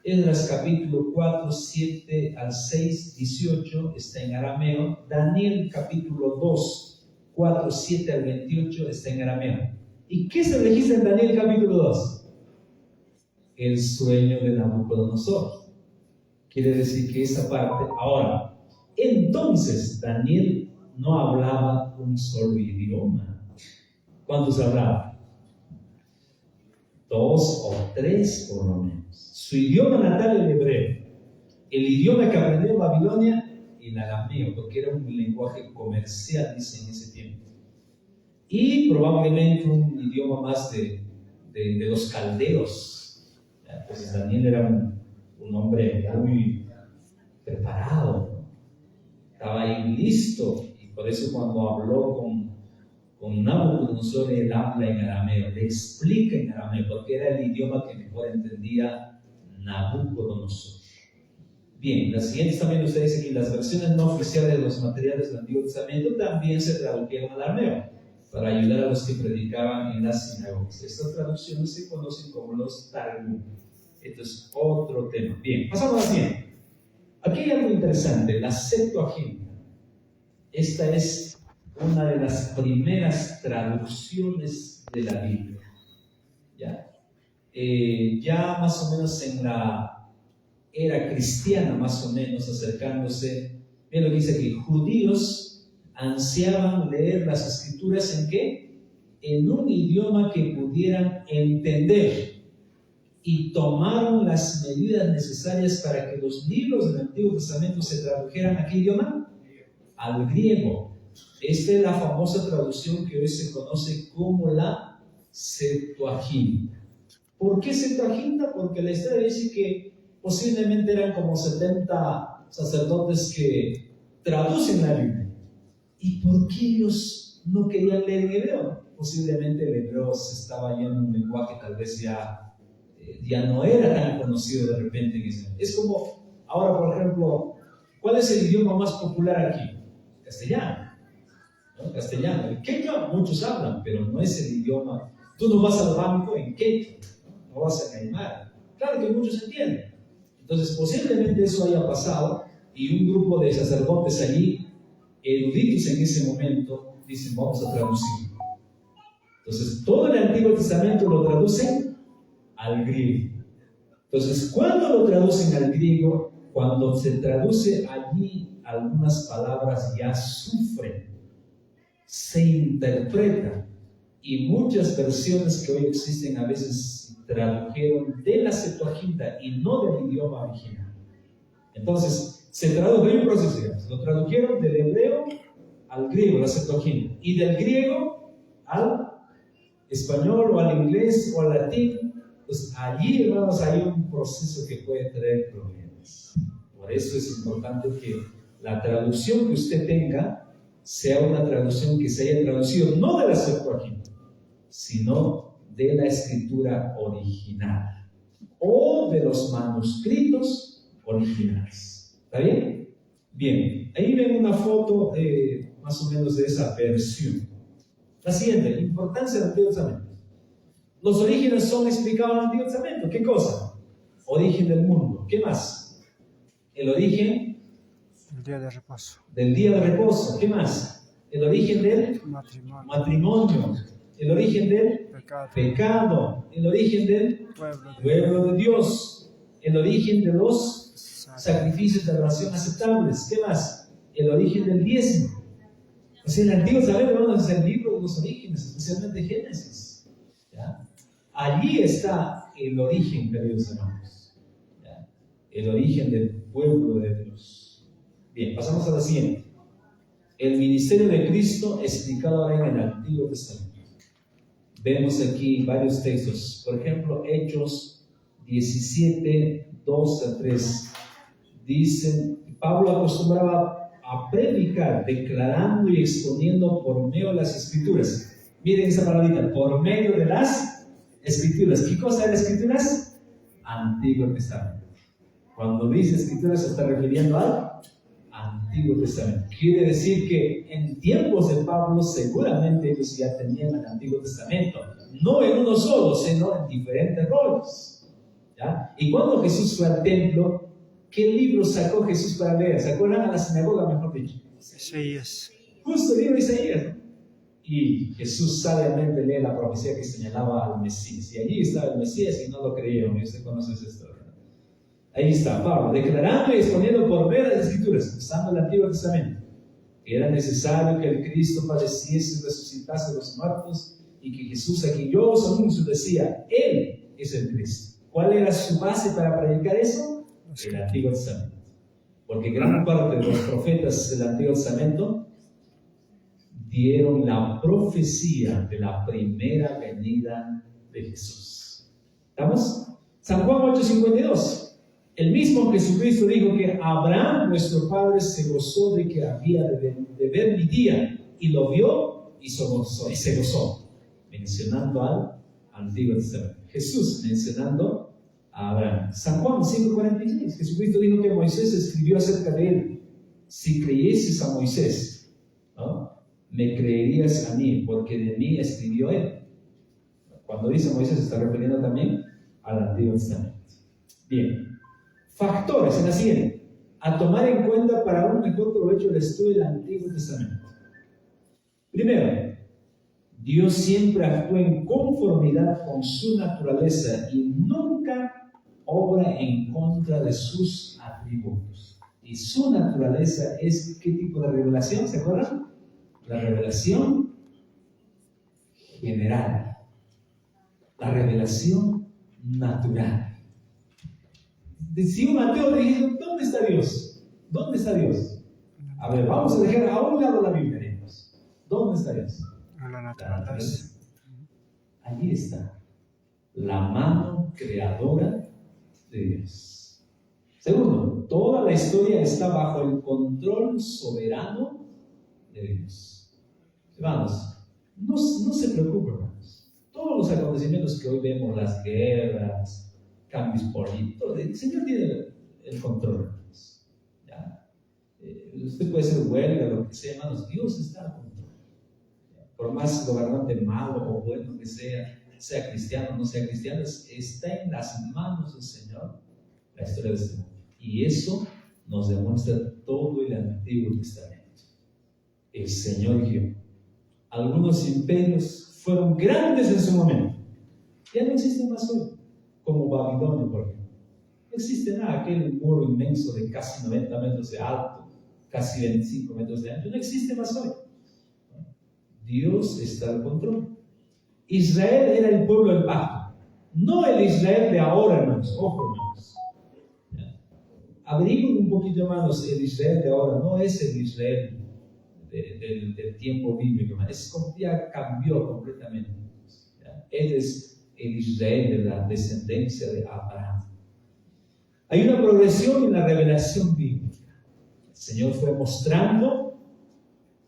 Esdras capítulo 4, 7 al 6, 18 está en arameo. Daniel capítulo 2, 4, 7 al 28 está en arameo. ¿Y qué se registra en Daniel capítulo 2? El sueño de Nabucodonosor. Quiere decir que esa parte, ahora, entonces Daniel no hablaba un solo idioma. ¿Cuántos hablaban? 2 o 3 por lo menos. Su idioma natal el hebreo. El idioma que aprendió en Babilonia, el arameo, porque era un lenguaje comercial, dice, en ese tiempo. Y probablemente un idioma más de los caldeos. Entonces Daniel era un hombre ya muy preparado, ¿no? Estaba ahí listo, y por eso cuando habló con Nabucodonosor, él habla en arameo, le explica en arameo, porque era el idioma que mejor entendía Nabucodonosor. Bien, las siguientes también usted dice que las versiones no oficiales de los materiales del Antiguo Testamento también se tradujeron al arameo para ayudar a los que predicaban en las sinagogas. Estas traducciones se conocen como los Targum. Esto es otro tema. Bien, pasamos a la siguiente. Aquí hay algo interesante, la Septuaginta. Esta es una de las primeras traducciones de la Biblia. Ya más o menos en la era cristiana, más o menos acercándose, miren lo que dice aquí, judíos ansiaban leer las escrituras ¿en qué? En un idioma que pudieran entender, y tomaron las medidas necesarias para que los libros del Antiguo Testamento se tradujeran ¿a qué idioma? Al griego. Esta es la famosa traducción que hoy se conoce como la Septuaginta. ¿Por qué Septuaginta? Porque la historia dice que posiblemente eran como 70 sacerdotes que traducen la Biblia. ¿Y por qué ellos no querían leer en hebreo? Posiblemente el hebreo se estaba yendo en un lenguaje tal vez ya no era tan conocido de repente en Israel. Es como, ahora por ejemplo, ¿cuál es el idioma más popular aquí? Castellano, ¿no? Castellano. El quechua muchos hablan, pero no es el idioma. Tú no vas al banco en quechua, no vas a Aymara. Claro que muchos entienden. Entonces posiblemente eso haya pasado y un grupo de sacerdotes allí, eruditos en ese momento, dicen vamos a traducir. Entonces todo el Antiguo Testamento lo traducen al griego. Entonces, ¿cuándo lo traducen al griego? Cuando se traduce allí algunas palabras ya sufren, se interpretan, y muchas versiones que hoy existen a veces tradujeron de la Septuaginta y no del idioma original. Entonces, se tradujo, hay un proceso, digamos, lo tradujeron del hebreo al griego, la Septuaginta, y del griego al español o al inglés o al latín. Pues allí, hermanos, hay un proceso que puede traer problemas. Por eso es importante que la traducción que usted tenga sea una traducción que se haya traducido no de la Septuaginta, sino de la escritura original o de los manuscritos originales. ¿Está bien? Bien, ahí ven una foto más o menos de esa versión. La siguiente, importancia del Antiguo Testamento. Los orígenes son explicados en el Antiguo Testamento. ¿Qué cosa? Origen del mundo. ¿Qué más? El origen el día de reposo. Del día de reposo. ¿Qué más? El origen del matrimonio. El origen del pecado. El origen del pueblo de Dios. El origen de los sacrificios de oración aceptables. ¿Qué más? El origen del diezmo. O sea, el Antiguo Testamento es el libro de los orígenes, especialmente Génesis. ¿Ya? Allí está el origen, queridos hermanos. ¿Ya? El origen del pueblo de Dios. Bien, pasamos a la siguiente. El ministerio de Cristo explicado ahora en el Antiguo Testamento. Vemos aquí varios textos. Por ejemplo, Hechos 17, 2 a 3. Dicen, Pablo acostumbraba a predicar, declarando y exponiendo por medio de las Escrituras. Miren esa palabrita, por medio de las Escrituras. ¿Qué cosa de las Escrituras? Antiguo Testamento. Cuando dice Escrituras se está refiriendo al Antiguo Testamento. Quiere decir que en tiempos de Pablo seguramente ellos ya tenían el Antiguo Testamento. No en uno solo, sino en diferentes roles. ¿Ya? Y cuando Jesús fue al templo, ¿qué libro sacó Jesús para leer? ¿Se acuerdan? A la sinagoga, mejor dicho. Isaías. Justo el libro de Isaías, ¿no? Y Jesús sabiamente lee la profecía que señalaba al Mesías. Y allí estaba el Mesías y no lo creyeron. Y usted conoce esa historia. Ahí está Pablo, declarando y exponiendo por medio de las Escrituras, usando el Antiguo Testamento, que era necesario que el Cristo padeciese y resucitase de los muertos, y que Jesús, a quien yo os anuncio, decía, Él es el Cristo. ¿Cuál era su base para predicar eso? El Antiguo Testamento. Porque gran parte de los profetas del Antiguo Testamento dieron la profecía de la primera venida de Jesús. ¿Estamos? San Juan 8:52. El mismo Jesucristo dijo que Abraham, nuestro padre, se gozó de que había de ver mi día, y lo vio y se gozó, mencionando al Antiguo Testamento. Jesús mencionando a Abraham. San Juan 5:46, Jesucristo dijo que Moisés escribió acerca de él. Si creyeses a Moisés, ¿no?, me creerías a mí, porque de mí escribió él. Cuando dice Moisés, se está refiriendo también al Antiguo Testamento. Bien, factores en la siguiente, a tomar en cuenta para un mejor provecho del estudio del Antiguo Testamento. Primero, Dios siempre actúa en conformidad con su naturaleza y nunca obra en contra de sus atributos. Y su naturaleza es, ¿qué tipo de revelación? ¿Se acuerdan? La revelación general, la revelación natural. Si un ateo le dice, ¿dónde está Dios? ¿Dónde está Dios? A ver, vamos a dejar a un lado la Biblia, digamos. ¿Dónde está Dios? La naturaleza. Allí está, la mano creadora de Dios. Segundo, toda la historia está bajo el control soberano de Dios. Hermanos, no se preocupen, hermanos. Todos los acontecimientos que hoy vemos, las guerras, cambios políticos, el Señor tiene el control, hermanos. ¿Ya? Usted puede ser huelga, lo que sea, hermanos, Dios está al control. Por más gobernante malo o bueno que sea cristiano o no sea cristiano, está en las manos del Señor la historia de este mundo. Y eso nos demuestra todo el Antiguo Testamento. El Señor guió. Algunos imperios fueron grandes en su momento. Ya no existen más hoy, como Babilonia, por ejemplo. No existe nada, aquel muro inmenso de casi 90 metros de alto, casi 25 metros de ancho, no existe más hoy. Dios está al control. Israel era el pueblo del pacto, no el Israel de ahora, hermanos. Ojo, hermanos. Averigüen un poquito, hermanos, el Israel de ahora no es el Israel del tiempo bíblico, hermanos. Ya cambió completamente. Él es el Israel de la descendencia de Abraham. Hay una progresión en la revelación bíblica. El Señor fue mostrando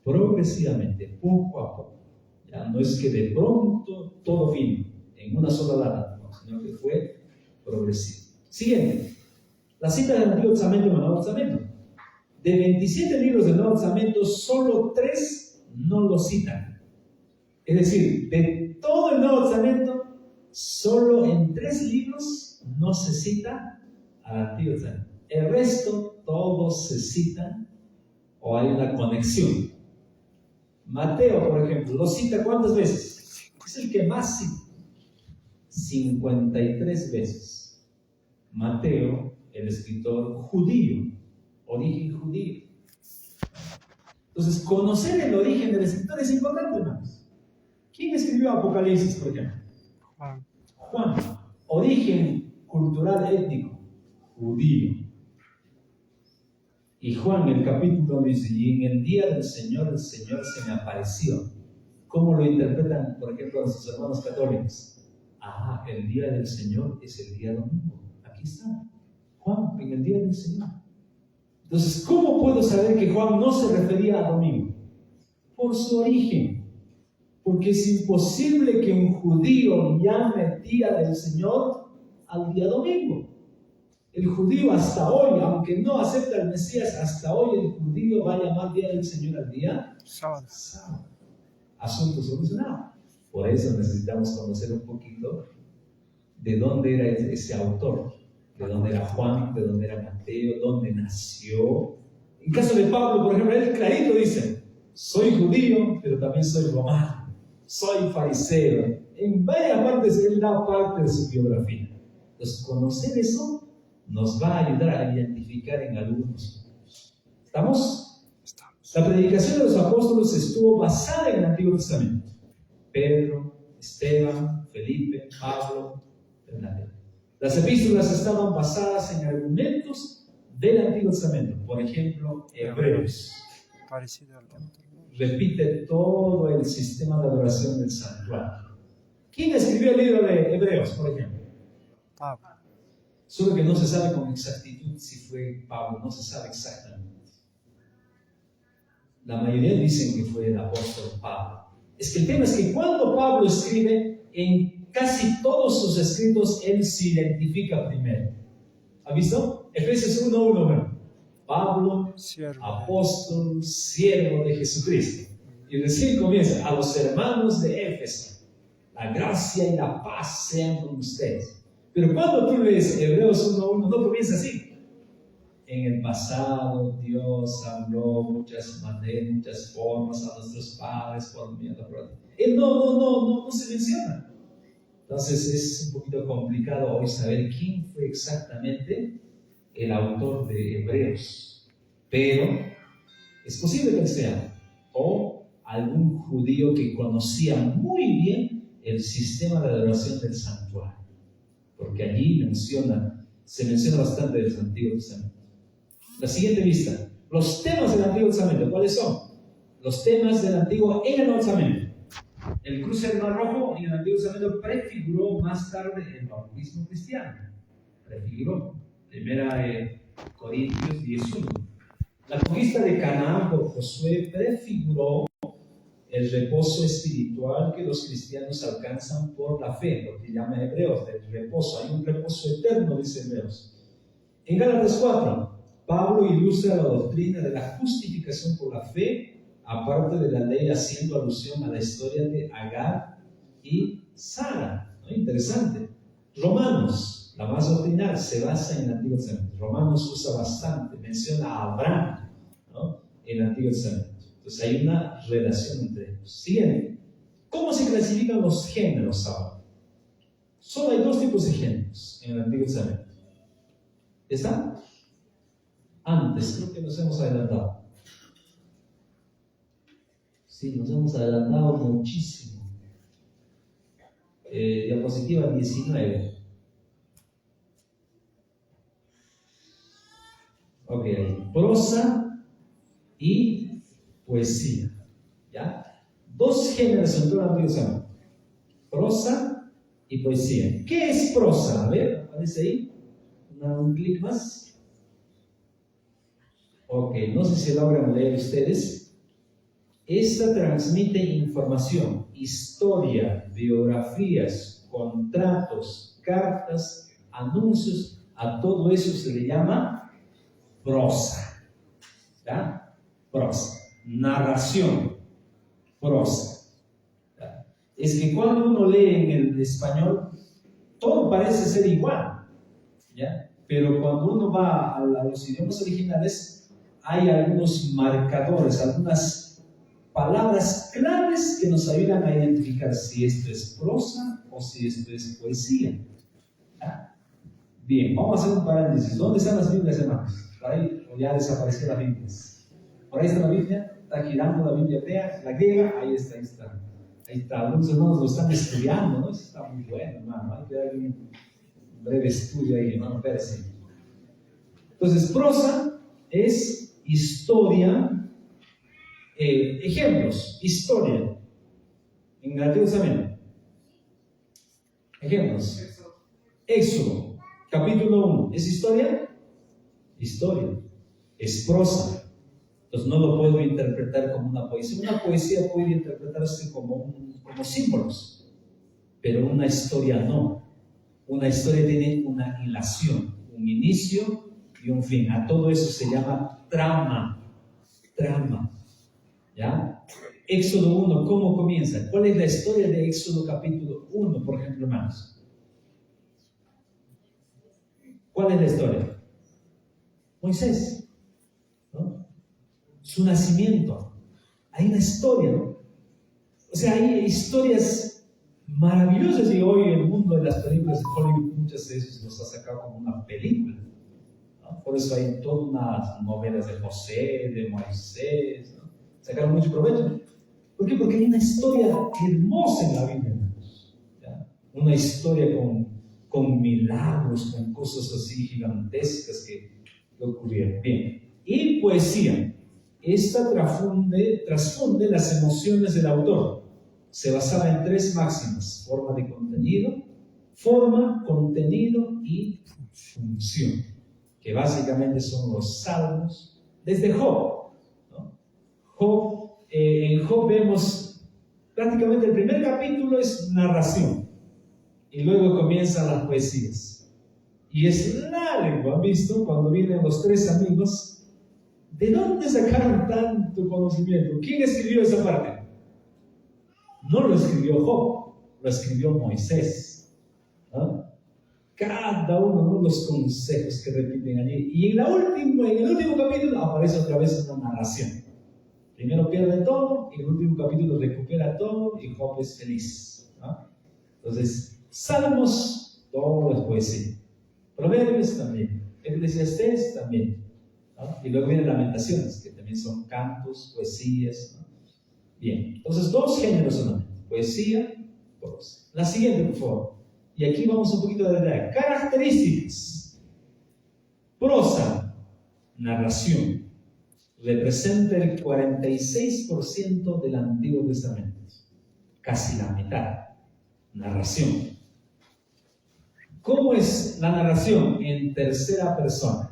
progresivamente, poco a poco. Ya no es que de pronto todo vino en una sola data, no, sino que fue progresivo. Siguiente, la cita del Antiguo Testamento y el Nuevo Testamento. De 27 libros del Nuevo Testamento, solo 3 no lo citan. Es decir, de todo el Nuevo Testamento, solo en 3 libros no se cita al Antiguo Testamento. El resto, todos se citan o hay una conexión. Mateo, por ejemplo, lo cita ¿cuántas veces? Es el que más cita. 53 veces. Mateo, el escritor judío, origen judío. Entonces, conocer el origen del escritor es importante, hermanos. ¿Quién escribió Apocalipsis, por ejemplo? Juan. Origen cultural étnico, judío. Y Juan, el capítulo dice, y en el día del Señor, el Señor se me apareció. ¿Cómo lo interpretan, por ejemplo, nuestros hermanos católicos? Ah, el día del Señor es el día domingo. Aquí está. Juan, en el día del Señor. Entonces, ¿cómo puedo saber que Juan no se refería a domingo? Por su origen. Porque es imposible que un judío llame día del Señor al día domingo. El judío hasta hoy, aunque no acepta al Mesías, hasta hoy el judío va a llamar día del Señor al día sábado. Asunto solucionado. Por eso necesitamos conocer un poquito de dónde era ese autor, de dónde era Juan, de dónde era Mateo, dónde nació. En caso de Pablo, por ejemplo, él clarito dice, soy judío, pero también soy romano, soy fariseo. En varias partes él da parte de su biografía. Entonces, conocer eso nos va a ayudar a identificar en algunos puntos. ¿Estamos? La predicación de los apóstoles estuvo basada en el Antiguo Testamento. Pedro, Esteban, Felipe, Pablo, Bernabé. Las epístolas estaban basadas en argumentos del Antiguo Testamento. Por ejemplo, Hebreos. Repite todo el sistema de adoración del santuario. ¿Quién escribió el libro de Hebreos, por ejemplo? Pablo. Solo que no se sabe con exactitud si fue Pablo, no se sabe exactamente. La mayoría dicen que fue el apóstol Pablo. Es que el tema es que cuando Pablo escribe, en casi todos sus escritos él se identifica primero. ¿Ha visto? Efesios 1:1. Pablo, Siervo. apóstol, siervo de Jesucristo. Y recién comienza: a los hermanos de Éfeso, la gracia y la paz sean con ustedes. Pero cuando tú lees Hebreos 1:1, no comienza así. En el pasado Dios habló muchas maneras, muchas formas a nuestros padres por medio de la profecía. No se menciona. Entonces es un poquito complicado hoy saber quién fue exactamente el autor de Hebreos. Pero es posible que sea o algún judío que conocía muy bien el sistema de adoración del santuario. Porque allí se menciona bastante del Antiguo Testamento. La siguiente vista: los temas del Antiguo Testamento. ¿Cuáles son? Los temas del Antiguo en el Nuevo Testamento. El cruce del Mar Rojo en el Antiguo Testamento prefiguró más tarde el bautismo cristiano. Prefiguró. 1 Corintios 11. La conquista de Canaán por Josué prefiguró el reposo espiritual que los cristianos alcanzan por la fe, lo que llama Hebreos, el reposo. Hay un reposo eterno, dice Hebreos. En Gálatas 4, Pablo ilustra la doctrina de la justificación por la fe, aparte de la ley, haciendo alusión a la historia de Agar y Sara. ¿No? Interesante. Romanos, la más doctrinal, se basa en el Antiguo Testamento. Romanos usa bastante, menciona a Abraham, ¿no?, en el Antiguo Testamento. Entonces hay una relación entre ellos. Siguiente: ¿cómo se clasifican los géneros ahora? Solo hay dos tipos de géneros en el Antiguo Testamento. ¿Está? Antes, creo que nos hemos adelantado. Sí, nos hemos adelantado muchísimo. Diapositiva 19. Ok, prosa y poesía. ¿Ya? Dos géneros en todo el Antiguo Testamento: prosa y poesía. ¿Qué es prosa? A ver, aparece ahí. Un clic más. Ok, no sé si logran leer ustedes. Esta transmite información, historia, biografías, contratos, cartas, anuncios. A todo eso se le llama prosa. ¿Ya? Prosa. Narración. Prosa. ¿Ya? Es que cuando uno lee en el español, todo parece ser igual. ¿Ya? Pero cuando uno va a los idiomas originales, hay algunos marcadores, algunas palabras claves que nos ayudan a identificar si esto es prosa o si esto es poesía. ¿Ya? Bien, vamos a hacer un paréntesis. ¿Dónde están las Biblias, hermanos? Por ahí, o ya desaparecieron las Biblias. Por ahí está la Biblia, está girando la Biblia hebrea, la griega, ahí está. Ahí está, algunos hermanos lo están estudiando, ¿no? Eso está muy bueno, hermano. Hay que dar un breve estudio ahí, hermano Pérez. Entonces, prosa es historia, ejemplos, historia, en el Antiguo Testamento. Ejemplos: Éxodo, capítulo 1, ¿es historia? Historia. Es prosa. Entonces no lo puedo interpretar como una poesía. Una poesía puede interpretarse como símbolos, pero una historia no. Una historia tiene una hilación, un inicio y un fin. A todo eso se llama trama. ¿Ya? Éxodo 1, ¿cómo comienza? ¿Cuál es la historia de Éxodo capítulo 1, por ejemplo, hermanos? ¿Cuál es la historia? Moisés, ¿no? Su nacimiento. Hay una historia, ¿no? O sea, hay historias maravillosas, y hoy el mundo de las películas de Hollywood, muchas veces los ha sacado como una película. Por eso hay todas unas novelas de José, de Moisés, ¿no? Sacaron mucho provecho. ¿Por qué? Porque hay una historia hermosa en la Biblia, hermanos. ¿Ya? Una historia con milagros, con cosas así gigantescas que ocurrieron. Bien. Y poesía. Esta trasfunde las emociones del autor. Se basaba en tres máximas: forma, contenido y función, que básicamente son los salmos, desde Job, ¿no? En Job vemos prácticamente el primer capítulo es narración, y luego comienzan las poesías. Y es largo, ¿han visto? Cuando vienen los tres amigos, ¿de dónde sacaron tanto conocimiento? ¿Quién escribió esa parte? No lo escribió Job, lo escribió Moisés. ¿No? Cada uno de los consejos que repiten allí. Y en el último capítulo aparece otra vez una narración. Primero pierde todo, y en el último capítulo recupera todo, y Job es feliz. ¿No? Entonces, Salmos, todo es poesía. Proverbios también. Eclesiastés también. ¿No? Y luego vienen Lamentaciones, que también son cantos, poesías. ¿No? Bien, entonces dos géneros solamente. Poesía, prosa. La siguiente, por favor. Y aquí vamos un poquito de detalle. Características. Prosa, narración. Representa el 46% del Antiguo Testamento. Casi la mitad. Narración. ¿Cómo es la narración? En tercera persona.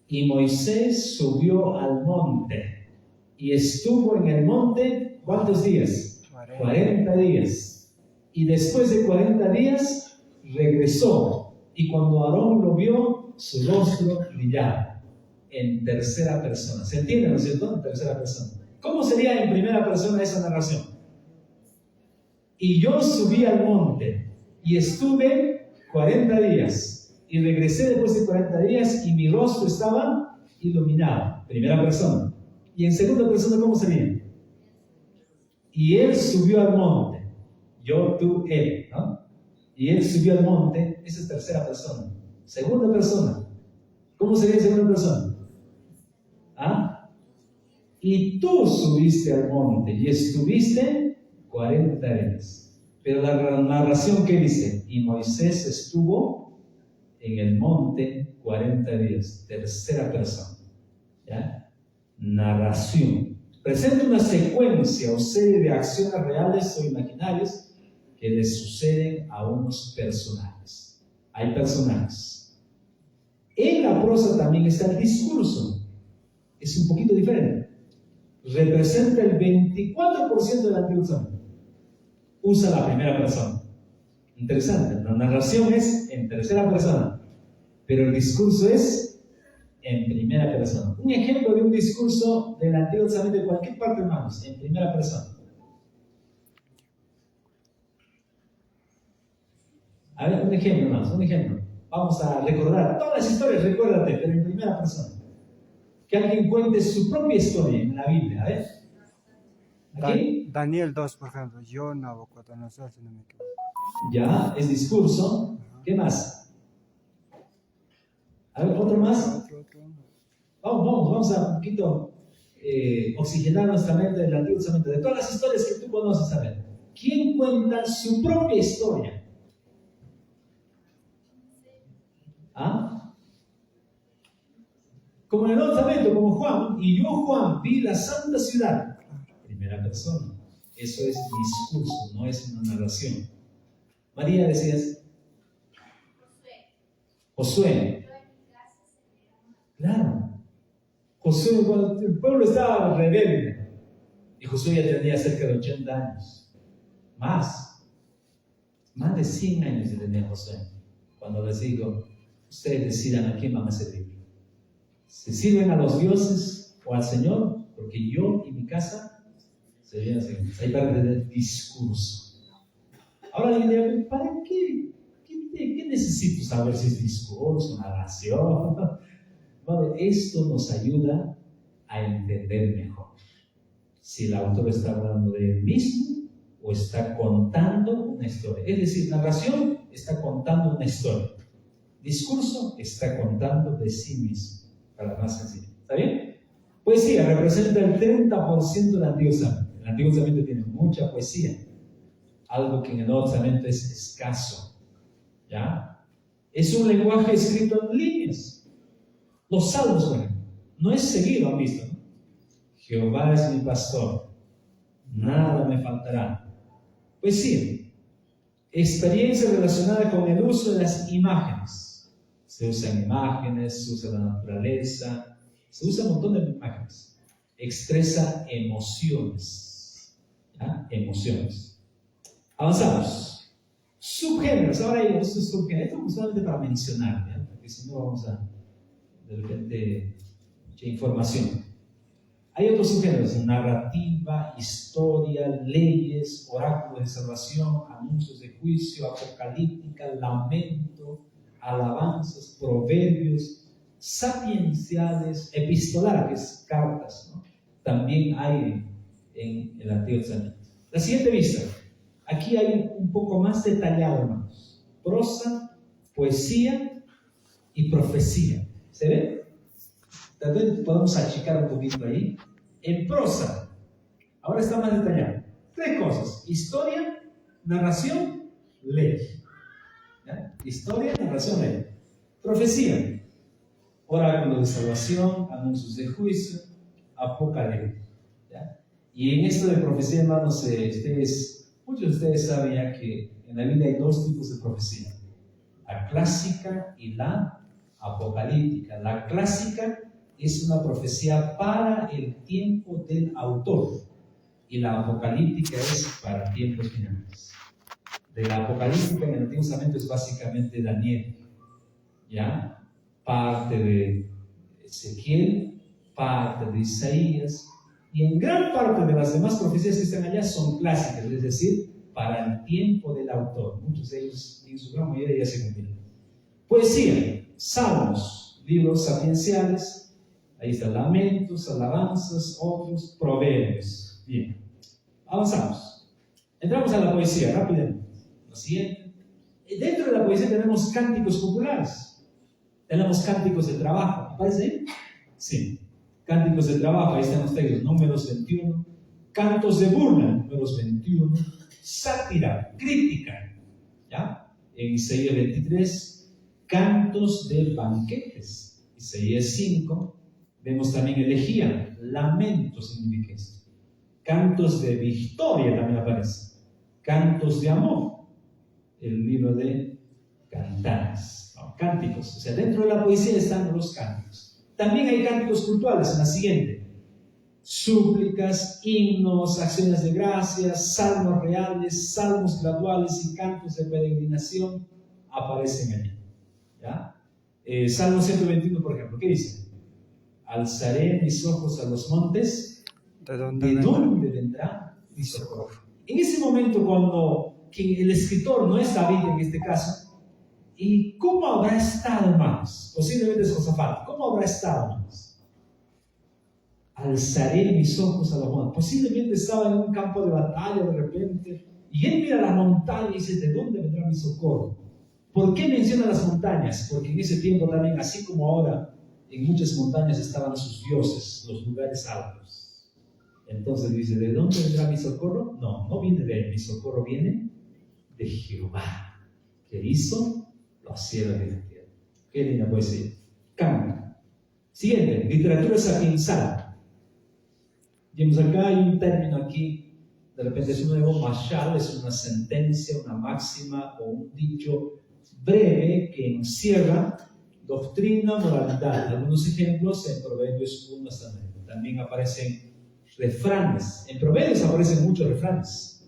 Y Moisés subió al monte. Y estuvo en el monte, ¿cuántos días? 40 días. Y después de 40 días, regresó. Y cuando Aarón lo vio, su rostro brillaba. En tercera persona. ¿Se entiende, no es cierto? En tercera persona. ¿Cómo sería en primera persona esa narración? Y yo subí al monte y estuve 40 días. Y regresé después de 40 días y mi rostro estaba iluminado. Primera persona. Y en segunda persona, ¿cómo sería? Y él subió al monte. Yo, tú, él, ¿no? Y él subió al monte. Esa es tercera persona. Segunda persona. ¿Cómo sería en segunda persona? ¿Ah? Y tú subiste al monte y estuviste 40 días. Pero la narración que dice, y Moisés estuvo en el monte 40 días. Tercera persona. ¿Ya? Narración. Presenta una secuencia o serie de acciones reales o imaginarias que le suceden a unos personajes. Hay personajes. En la prosa también está el discurso. Es un poquito diferente. Representa el 24% del Antiguo Testamento. Usa la primera persona. Interesante. La narración es en tercera persona, pero el discurso es en primera persona. Un ejemplo de un discurso del Antiguo Testamento de cualquier parte, hermanos, en primera persona. A ver, un ejemplo, hermanos, un ejemplo. Vamos a recordar todas las historias, recuérdate, pero en primera persona. Que alguien cuente su propia historia en la Biblia, a ver. ¿Aquí? Daniel 2, por ejemplo. Yo, Nabucodonosor, si no me equivoco. Ya, es discurso. ¿Qué más? A ver, otro más. Vamos a un poquito oxigenar nuestra mente del Antiguo Testamento, de todas las historias que tú conoces, a ver. ¿Quién cuenta su propia historia? ¿Ah? Como en el Nuevo Testamento, como Juan, y yo, Juan, vi la santa ciudad. Primera persona. Eso es discurso, no es una narración. María, decías. Josué. Claro. Josué, cuando el pueblo estaba rebelde, y Josué ya tenía cerca de 80 años. Más de 100 años ya tenía Josué. Cuando les digo, ustedes decidan a quién van a servir. ¿Se sirven a los dioses o al Señor? Porque yo y mi casa servían al Señor. Hay parte del discurso. Ahora alguien dirá, ¿para qué? ¿Qué necesito saber si es discurso, narración? Bueno, esto nos ayuda a entender mejor si el autor está hablando de él mismo o está contando una historia. Es decir, narración está contando una historia. Discurso está contando de sí mismo, para más sencillo. ¿Está bien? Poesía representa el 30% del Antiguo Testamento. El Antiguo Testamento tiene mucha poesía, algo que en el Nuevo Testamento es escaso. ¿Ya? Es un lenguaje escrito en líneas. Los salmos, por ejemplo, no es seguido, han visto, ¿no? Jehová es mi pastor, nada me faltará. Poesía. Experiencia relacionada con el uso de las imágenes. Se usan imágenes, se usa la naturaleza, se usa un montón de imágenes. Expresa emociones. ¿Ya? Emociones. Avanzamos. Subgéneros, ahora hay estos subgéneros, esto es solamente para mencionar, ¿ya? Porque si no vamos a, de repente, mucha información. Hay otros subgéneros: narrativa, historia, leyes, oráculos de salvación, anuncios de juicio, apocalíptica, lamento, alabanzas, proverbios, sapienciales, epistolar, que es cartas, ¿no? También hay en el Antiguo Testamento. La siguiente vista, aquí hay un poco más detallado, hermanos: prosa, poesía y profecía. ¿Se ve? Tal vez podemos achicar un poquito ahí. En prosa, ahora está más detallado. 3 cosas: historia, narración, ley. ¿Ya? Historia, narración, ley. Profecía: oráculos de salvación, anuncios de juicio, apocalipsis. ¿Ya? Y en esto de profecía, hermanos, muchos de ustedes saben ya que en la Biblia hay 2 tipos de profecía: la clásica y la apocalíptica. La clásica es una profecía para el tiempo del autor, y la apocalíptica es para tiempos finales. De la apocalíptica en el Antiguo Testamento es básicamente Daniel, ¿ya? Parte de Ezequiel, parte de Isaías, y en gran parte de las demás profecías que están allá son clásicas, es decir, para el tiempo del autor. Muchos de ellos, en su gran mayoría, ya se cumplieron. Poesía: salmos, libros sapienciales. Ahí están lamentos, alabanzas, otros, proverbios. Bien, avanzamos. Entramos a la poesía rápidamente. Lo siguiente. Dentro de la poesía tenemos cánticos populares. Tenemos cánticos de trabajo. ¿Aparece ahí? Sí. Cánticos de trabajo, ahí están los textos. Números 21. Cantos de burla, números 21. Sátira, crítica. ¿Ya? En Isaías 23. Cantos de banquetes. Isaías 5. Vemos también elegía, lamento significa esto. Cantos de victoria también aparece. Cantos de amor, el libro de Cantares, ¿no? Cánticos. O sea, dentro de la poesía están los cánticos. También hay cánticos cultuales en la siguiente: súplicas, himnos, acciones de gracias, salmos reales, salmos graduales y cantos de peregrinación aparecen allí. ¿Ya? Salmo 121, por ejemplo, ¿qué dice? Alzaré mis ojos a los montes, ¿de dónde vendrá mi socorro? En ese momento, cuando el escritor no es David en este caso, ¿y cómo habrá estado, hermanos? Posiblemente es Josafat. ¿Cómo habrá estado, hermanos? Alzaré mis ojos a los montes. Posiblemente estaba en un campo de batalla de repente, y él mira la montaña y dice: ¿de dónde vendrá mi socorro? ¿Por qué menciona las montañas? Porque en ese tiempo también, así como ahora, en muchas montañas estaban sus dioses, los lugares altos. Entonces dice: ¿de dónde vendrá mi socorro? No, no viene de él. Mi socorro viene de Jehová, que hizo los cielos y la tierra. Qué linda poesía. Cambia. Siguiente: literatura sapiensal. Vemos acá, hay un término aquí, de repente es un nuevo mashal, es una sentencia, una máxima o un dicho breve que encierra doctrina, moralidad. Algunos ejemplos en Proverbios 1 hasta 9. También aparecen refranes. En Proverbios aparecen muchos refranes.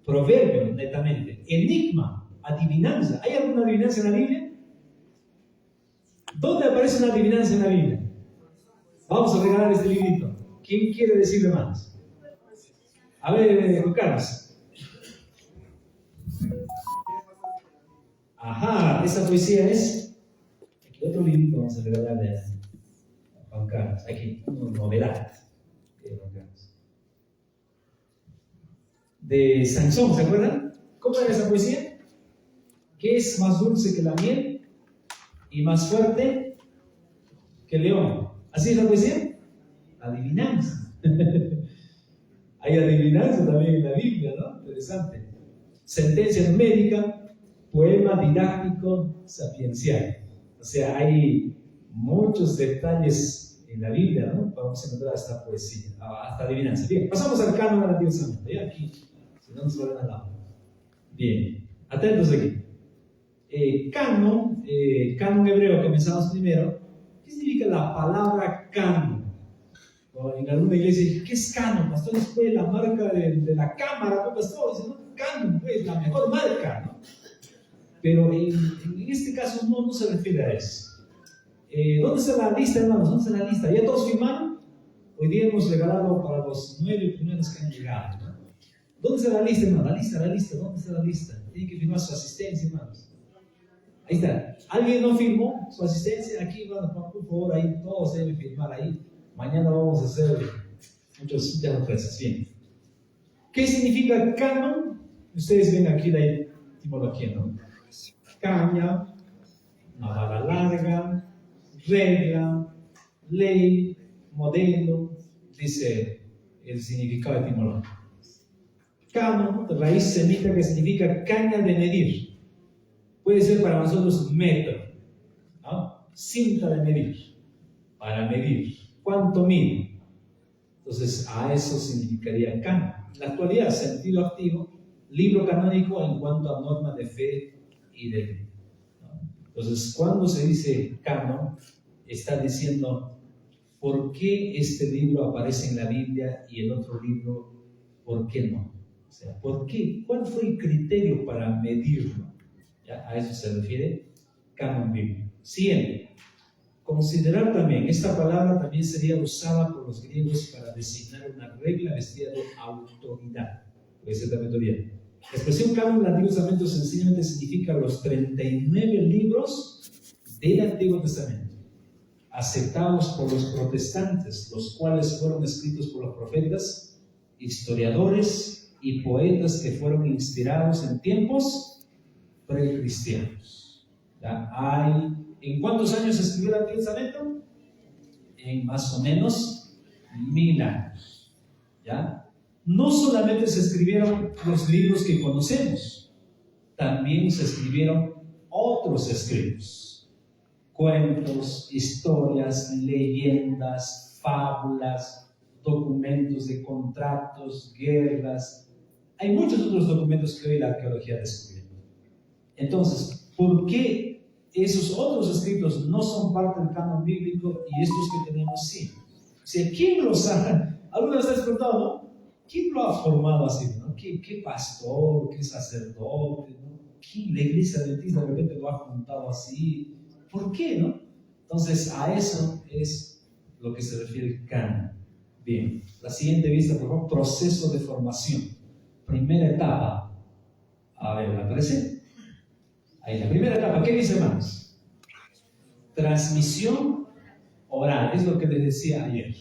Proverbios, netamente. Enigma, adivinanza. ¿Hay alguna adivinanza en la Biblia? ¿Dónde aparece una adivinanza en la Biblia? Vamos a regalar este librito. ¿Quién quiere decirle más? A ver, Carlos. Ajá, esa poesía es... Otro libro vamos a regalar de Juan Carlos. Aquí, una novedad de Juan Carlos. De Sansón, ¿se acuerdan? ¿Cómo era esa poesía? ¿Qué es más dulce que la miel y más fuerte que el león? ¿Así es la poesía? Adivinanza. Hay adivinanza también en la Biblia, ¿no? Interesante. Sentencia numérica, poema didáctico sapiencial. O sea, hay muchos detalles en la Biblia, ¿no? Vamos a encontrar hasta poesía, hasta adivinanza. Bien, pasamos al canon del Antiguo Testamento. ¿Ya? Aquí, si no nos vuelven al lado. Bien, atentos aquí. Canon hebreo que pensamos primero. ¿Qué significa la palabra canon? O en alguna iglesia dice: ¿qué es canon? Pastor, es pues la marca de la cámara, ¿no, pastor? Dice: no, canon, pues, la mejor marca, ¿no? pero en este caso no se refiere a eso. ¿Dónde está la lista, hermanos? ¿Dónde está la lista? ¿Ya todos firmaron? Hoy día hemos regalado para los 9 primeros que han llegado, ¿no? ¿Dónde está la lista, hermano? La lista, ¿dónde está la lista? Tiene que firmar su asistencia, hermanos. Ahí está. ¿Alguien no firmó su asistencia? Aquí, hermano, por favor, ahí todos deben firmar ahí. Mañana vamos a hacer muchas sorpresas. Bien. ¿Qué significa canon? Ustedes ven aquí la etimología, ¿no? Caña, una vara larga, regla, ley, modelo, dice el significado etimológico. Canon, raíz semita que significa caña de medir. Puede ser para nosotros un metro, ¿no? Cinta de medir, para medir. ¿Cuánto mide? Entonces, a eso significaría canon. En la actualidad, sentido activo, libro canónico en cuanto a normas de fe y de ley. Entonces, cuando se dice canon, está diciendo por qué este libro aparece en la Biblia y el otro libro, ¿por qué no? O sea, ¿por qué? ¿Cuál fue el criterio para medirlo? ¿Ya? A eso se refiere canon bíblico. Siguiente. Considerar también, esta palabra también sería usada por los griegos para designar una regla vestida de autoridad. Puede ser también teoría. La expresión canon en el Antiguo Testamento sencillamente significa los 39 libros del Antiguo Testamento, aceptados por los protestantes, los cuales fueron escritos por los profetas, historiadores y poetas que fueron inspirados en tiempos precristianos. ¿En cuántos años se escribió el Antiguo Testamento? En más o menos 1000 años. ¿Ya? No solamente se escribieron los libros que conocemos, también se escribieron otros escritos, cuentos, historias, leyendas, fábulas, documentos de contratos, guerras. Hay muchos otros documentos que hoy la arqueología descubre. Entonces, ¿por qué esos otros escritos no son parte del canon bíblico y estos que tenemos sí? O sea, ¿quién los ha? ¿Alguna vez te has preguntado, no? ¿Quién lo ha formado así? ¿No? ¿Qué pastor? ¿Qué sacerdote? ¿No? ¿Quién la iglesia adventista de repente lo ha juntado así? ¿Por qué? ¿No? Entonces, a eso es lo que se refiere el canon. Bien, la siguiente vista, por favor, proceso de formación. Primera etapa. A ver, ¿aparece? Ahí, la primera etapa, ¿qué dice, hermanos? Transmisión oral, es lo que les decía ayer.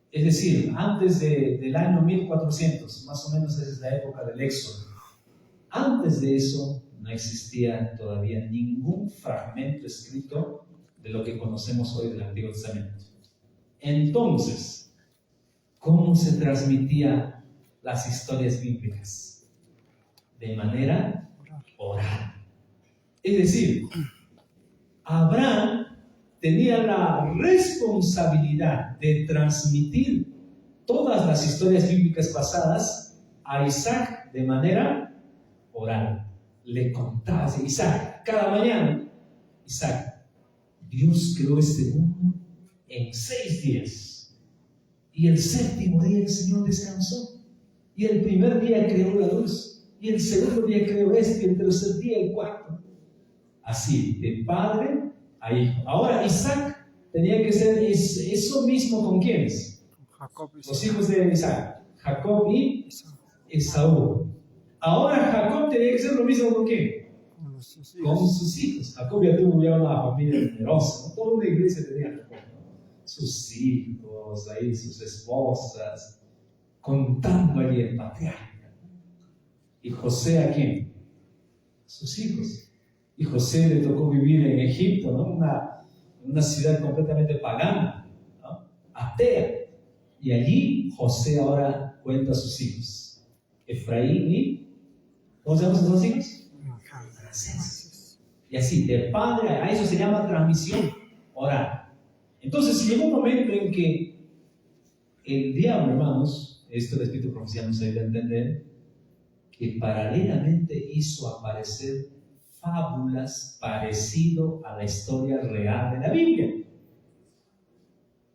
Es decir, antes del año 1400, más o menos esa es la época del Éxodo. Antes de eso, no existía todavía ningún fragmento escrito de lo que conocemos hoy del Antiguo Testamento. Entonces, ¿cómo se transmitían las historias bíblicas? De manera oral. Es decir, Abraham tenía la responsabilidad de transmitir todas las historias bíblicas pasadas a Isaac de manera oral. Le contaba a Isaac cada mañana: Isaac, Dios creó este mundo en 6 días y el 7º día el Señor descansó, y el primer día creó la luz y el segundo día creó y el tercer día el cuarto. Así, de padre a hijo. Ahora Isaac tenía que ser eso mismo con ¿quiénes? Jacob y los hijos de Isaac, Jacob y Esaú. Ahora Jacob tenía que ser lo mismo con ¿quién? Con sus hijos. Jacob ya tuvo una familia numerosa, ¿no? Toda una iglesia tenía Jacob, ¿no? Sus hijos, ahí sus esposas, contando allí el patriarca. ¿Y José a quién? Sus hijos. Y José le tocó vivir en Egipto, ¿no? Una ciudad completamente pagana, ¿no? Atea. Y allí José ahora cuenta a sus hijos, Efraín y, ¿cómo se llaman sus dos hijos? Manasés. Y así, de padre a eso se llama transmisión oral. Entonces llegó un momento en que el diablo, hermanos, esto el Espíritu Profecía nos ayuda a entender, que paralelamente hizo aparecer fábulas parecido a la historia real de la Biblia.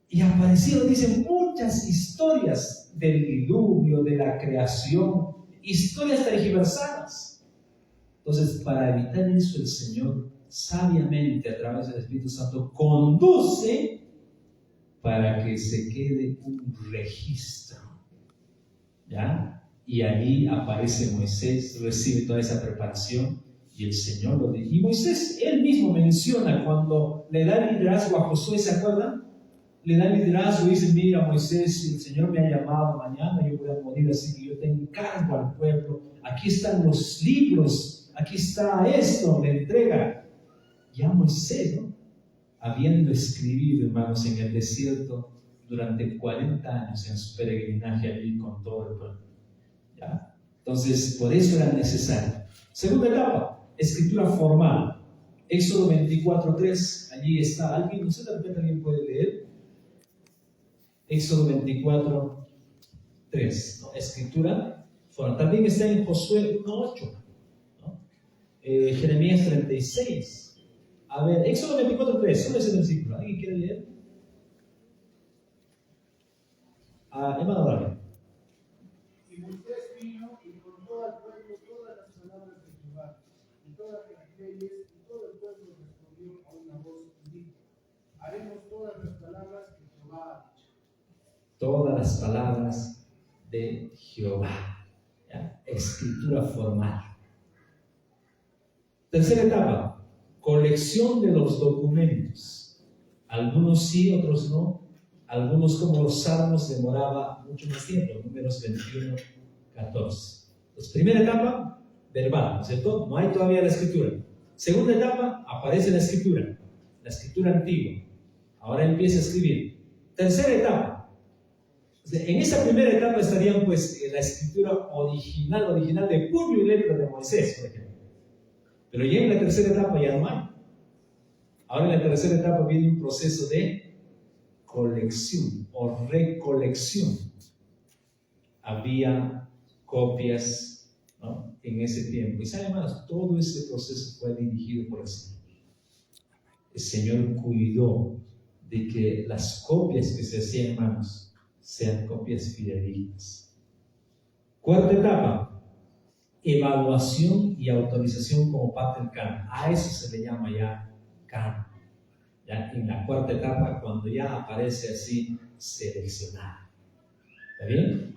Y aparecieron, dicen, muchas historias del diluvio, de la creación, historias tergiversadas. Entonces, para evitar eso, el Señor sabiamente a través del Espíritu Santo conduce para que se quede un registro, ¿ya? Y allí aparece Moisés, recibe toda esa preparación y el Señor lo dice. Y Moisés, él mismo menciona cuando le da liderazgo a Josué, ¿se acuerdan? Le da liderazgo y dice, mira Moisés, el Señor me ha llamado, mañana yo voy a morir, así que yo te encargo al pueblo, aquí están los libros, aquí está esto, le entrega. Ya Moisés, ¿no? Habiendo escribido, hermanos, en el desierto durante 40 años en su peregrinaje allí con todo el pueblo. ¿Ya? Entonces, por eso era necesario. Segunda etapa, escritura formal. Éxodo 24:3, allí está. ¿Alguien? No sé, de repente alguien puede leer. Éxodo 24:3, ¿no? Escritura formal. También está en Josué 1:8, ¿no? Jeremías 36. A ver, Éxodo 24:3, solo ese versículo. ¿Alguien quiere leer? Hermano, dale. Y Moisés vino y contó al pueblo todas las palabras de Jehová, y todas las leyes, y todo el pueblo respondió a una voz y dijo: haremos todas las palabras que Jehová ha dicho. Todas las palabras de Jehová. ¿Ya? Escritura formal. Tercera etapa. Colección de los documentos. Algunos sí, otros no. Algunos, como los salmos, demoraba mucho más tiempo. Números 21:14. Entonces, primera etapa, verbal, ¿no es cierto? No hay todavía la escritura. Segunda etapa, aparece la escritura antigua. Ahora empieza a escribir. Tercera etapa. En esa primera etapa estarían, pues, la escritura original de puño y letra de Moisés, por ejemplo. Pero ya en la tercera etapa ya no hay. Ahora en la tercera etapa viene un proceso de colección o recolección. Había copias, ¿no?, en ese tiempo. Y saben, hermanos, todo ese proceso fue dirigido por el Señor. El Señor cuidó de que las copias que se hacían, hermanos, sean copias fidedignas. Cuarta etapa. Evaluación y autorización como parte del canon. A eso se le llama ya canon. Ya en la cuarta etapa, cuando ya aparece así seleccionado. ¿Está bien?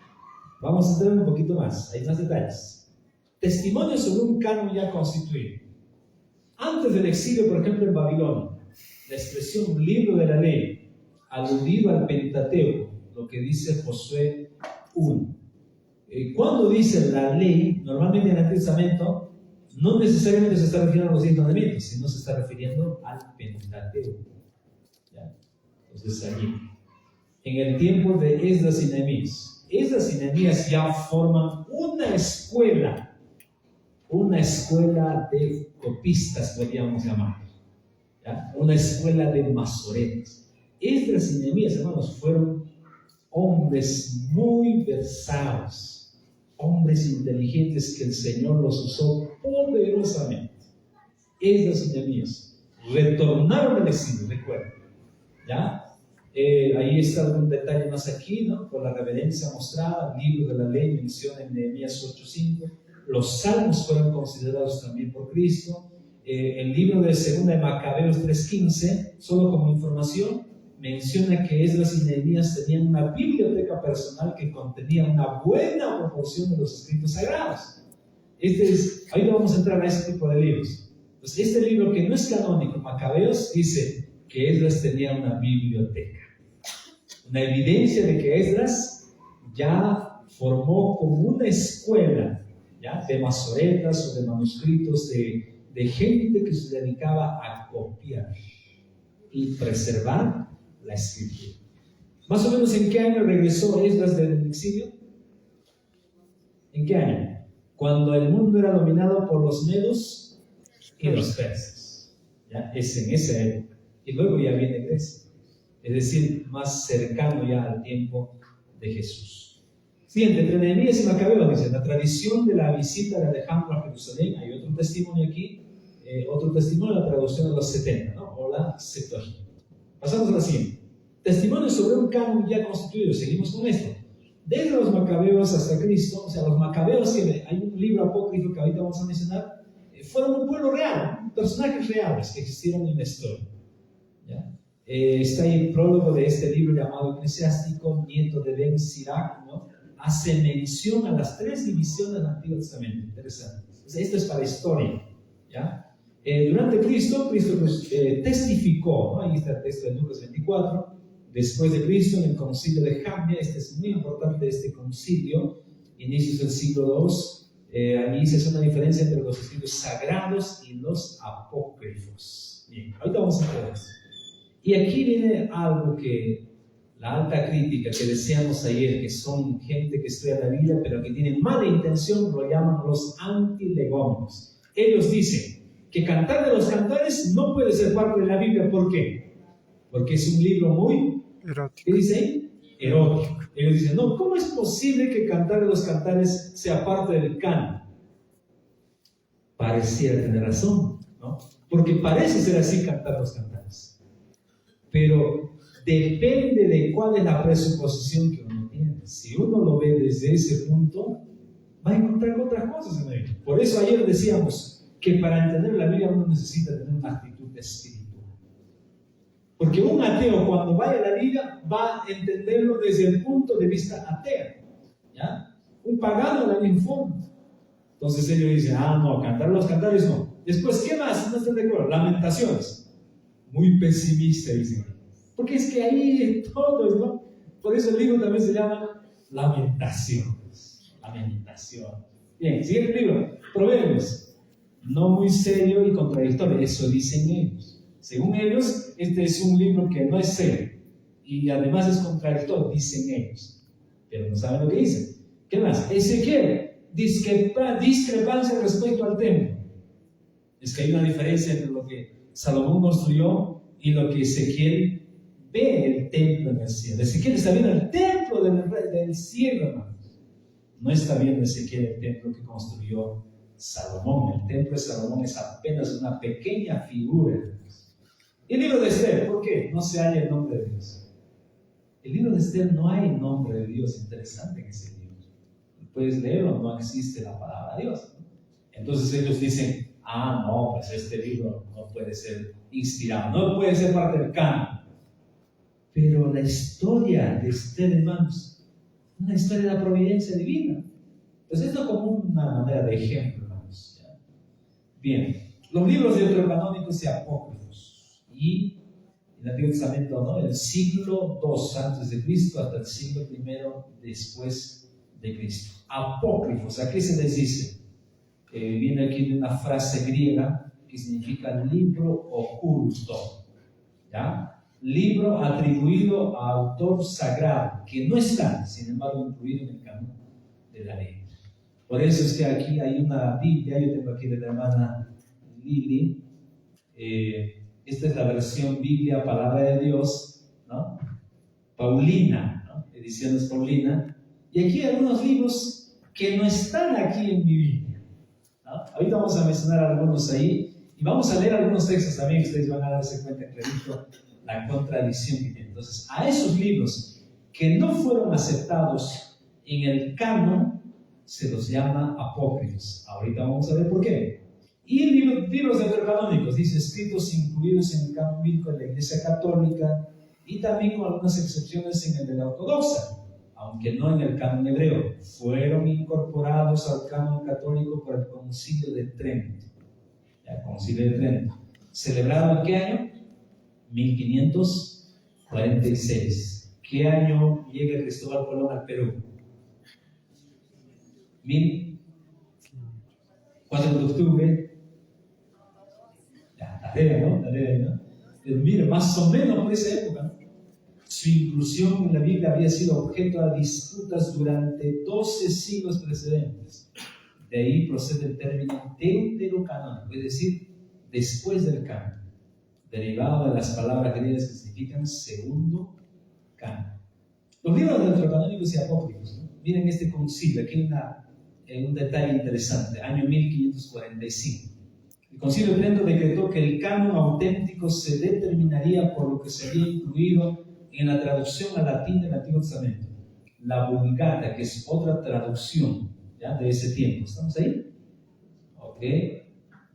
Vamos a entrar un poquito más. Hay más detalles. Testimonio sobre un canon ya constituido. Antes del exilio, por ejemplo, en Babilonia, la expresión libro de la ley, aludido al Pentateuco, lo que dice Josué 1. Cuando dice la ley, normalmente en el Antiguo Testamento, no necesariamente se está refiriendo a los 10 mandamientos, sino se está refiriendo al Pentateuco. ¿Ya? Entonces allí, en el tiempo de Esdras y Nehemías ya forman una escuela de copistas, podríamos llamar, ¿ya? Una escuela de masoretas. Esdras y Nehemías, hermanos, fueron hombres muy versados, hombres inteligentes que el Señor los usó poderosamente. Esdras y Nehemías retornaron al exilio, recuerden, ¿ya? Ahí está algún detalle más aquí, ¿no? Por la reverencia mostrada, el libro de la ley menciona en Nehemías 8:5. Los salmos fueron considerados también por Cristo. El libro de 2 de Macabeos 3:15, solo como información, menciona que Esdras y Nehemías tenían una biblioteca personal que contenía una buena proporción de los escritos sagrados. Ahorita vamos a entrar a ese tipo de libros. Entonces, este libro que no es canónico, Macabeos, dice que Esdras tenía una biblioteca. Una evidencia de que Esdras ya formó como una escuela, ¿ya?, de masoretas o de manuscritos de gente que se dedicaba a copiar y preservar la escritura. Más o menos, ¿en qué año regresó Esdras del exilio? ¿En qué año? Cuando el mundo era dominado por los medos y los persas. ¿Ya? Es en esa época. Y luego ya viene Grecia. Es decir, más cercano ya al tiempo de Jesús. Siguiente, entre Nehemías y Macabeos dice, la tradición de la visita de Alejandro a Jerusalén. Hay otro testimonio aquí, otro testimonio de la traducción de los 70, ¿no?, o la Septuaginta. Pasamos a la siguiente. Testimonio sobre un canon ya constituido. Seguimos con esto. desde los macabeos hasta Cristo, o sea, los macabeos, hay un libro apócrifo que ahorita vamos a mencionar, fueron un pueblo real, personajes reales que existieron en la historia. ¿Ya? Está ahí el prólogo de este libro llamado Eclesiástico, nieto de Ben Sirac, ¿no? Hace mención a las 3 divisiones del Antiguo Testamento. Interesante. Entonces, esto es para historia. ¿Ya? Durante Cristo testificó, ¿no? Ahí está el texto de Lucas 24. Después de Cristo, en el concilio de Jamnia, este es muy importante, este concilio, inicios del siglo II, allí se hace una diferencia entre los escritos sagrados y los apócrifos. Bien, ahorita vamos a ver eso. Y aquí viene algo que la alta crítica que decíamos ayer, que son gente que estudia la Biblia, pero que tienen mala intención, lo llaman los antilegómenos. Ellos dicen que Cantar de los Cantares no puede ser parte de la Biblia. ¿Por qué? Porque es un libro muy Erótico. ¿qué dice? Erótico. Ellos dicen, no, ¿cómo es posible que Cantar de los Cantares sea parte del canon? Pareciera tener razón, ¿no? Porque parece ser así Cantar de los Cantares. Pero depende de cuál es la presuposición que uno tiene. Si uno lo ve desde ese punto, va a encontrar otras cosas en la Biblia. Por eso ayer decíamos que para entender la Biblia uno necesita tener una actitud espiritual. Porque un ateo cuando vaya a la Biblia va a entenderlo desde el punto de vista ateo. ¿Ya? Un pagano de la misma forma. Entonces ellos dicen, no, Cantar los Cantares no. Después, ¿qué más? No están de acuerdo. Lamentaciones. Muy pesimista, dicen. Porque es que ahí todo, ¿no? Por eso el libro también se llama Lamentaciones. Lamentaciones. Bien, siguiente libro. Proverbios. No muy serio y contradictorio. Eso dicen ellos. Según ellos, este es un libro que no es serio y además es contradictorio, dicen ellos. Pero no saben lo que dicen. ¿Qué más? Ezequiel, discrepancia respecto al templo. Es que hay una diferencia entre lo que Salomón construyó y lo que Ezequiel ve el templo en el cielo. Ezequiel está viendo el templo del cielo, hermanos. No está viendo Ezequiel el templo que construyó Salomón. El templo de Salomón es apenas una pequeña figura. Y el libro de Esther, ¿por qué? No se halla el nombre de Dios. El libro de Esther no hay nombre de Dios. Interesante en ese libro. Puedes leerlo, no existe la palabra Dios. Entonces ellos dicen, no, pues este libro no puede ser inspirado, no puede ser parte del canon. Pero la historia de Esther, hermanos, es una historia de la providencia divina. Pues esto como una manera de ejemplo, hermanos. ¿Ya? Bien, los libros deuterocanónicos y apócrifos. Y en el Antiguo Testamento, ¿no? El siglo II antes de Cristo hasta el siglo I después de Cristo. Apócrifos, ¿a qué se les dice? Viene aquí de una frase griega que significa libro oculto. ¿Ya? Libro atribuido a autor sagrado, que no está, sin embargo, incluido en el canon de la ley. Por eso es que aquí hay una Biblia, yo tengo aquí de la hermana Lili. Esta es la versión Biblia, Palabra de Dios, ¿no? Paulina, ¿no? Ediciones Paulina. Y aquí hay algunos libros que no están aquí en mi Biblia, ¿no? Ahorita vamos a mencionar algunos ahí y vamos a leer algunos textos también que ustedes van a darse cuenta clarito la contradicción que tiene. Entonces, a esos libros que no fueron aceptados en el canon se los llama apócrifos. Ahorita vamos a ver por qué. Y libros deuterocanónicos, dice, escritos incluidos en el canon bíblico de la Iglesia Católica y también con algunas excepciones en el de la Ortodoxa, aunque no en el canon hebreo, fueron incorporados al canon católico por el Concilio de Trento. El Concilio de Trento. ¿Celebrado en qué año? 1546. ¿Qué año llega Cristóbal Colón al Perú? 4 de octubre. Tarea, ¿no? Pero mire, más o menos por esa época, ¿no? Su inclusión en la Biblia había sido objeto de disputas durante 12 siglos precedentes. De ahí procede el término deuterocanónico, es decir, después del canon, derivado de las palabras griegas que significan segundo canon. Los libros deuterocanónicos y apócrifos, ¿no? Miren este concilio, aquí hay un detalle interesante, año 1545. El Concilio de Trento decretó que el canon auténtico se determinaría por lo que se había incluido en la traducción al latín del Antiguo Testamento. la Vulgata, que es otra traducción, ¿ya?, de ese tiempo. ¿Estamos ahí? Ok.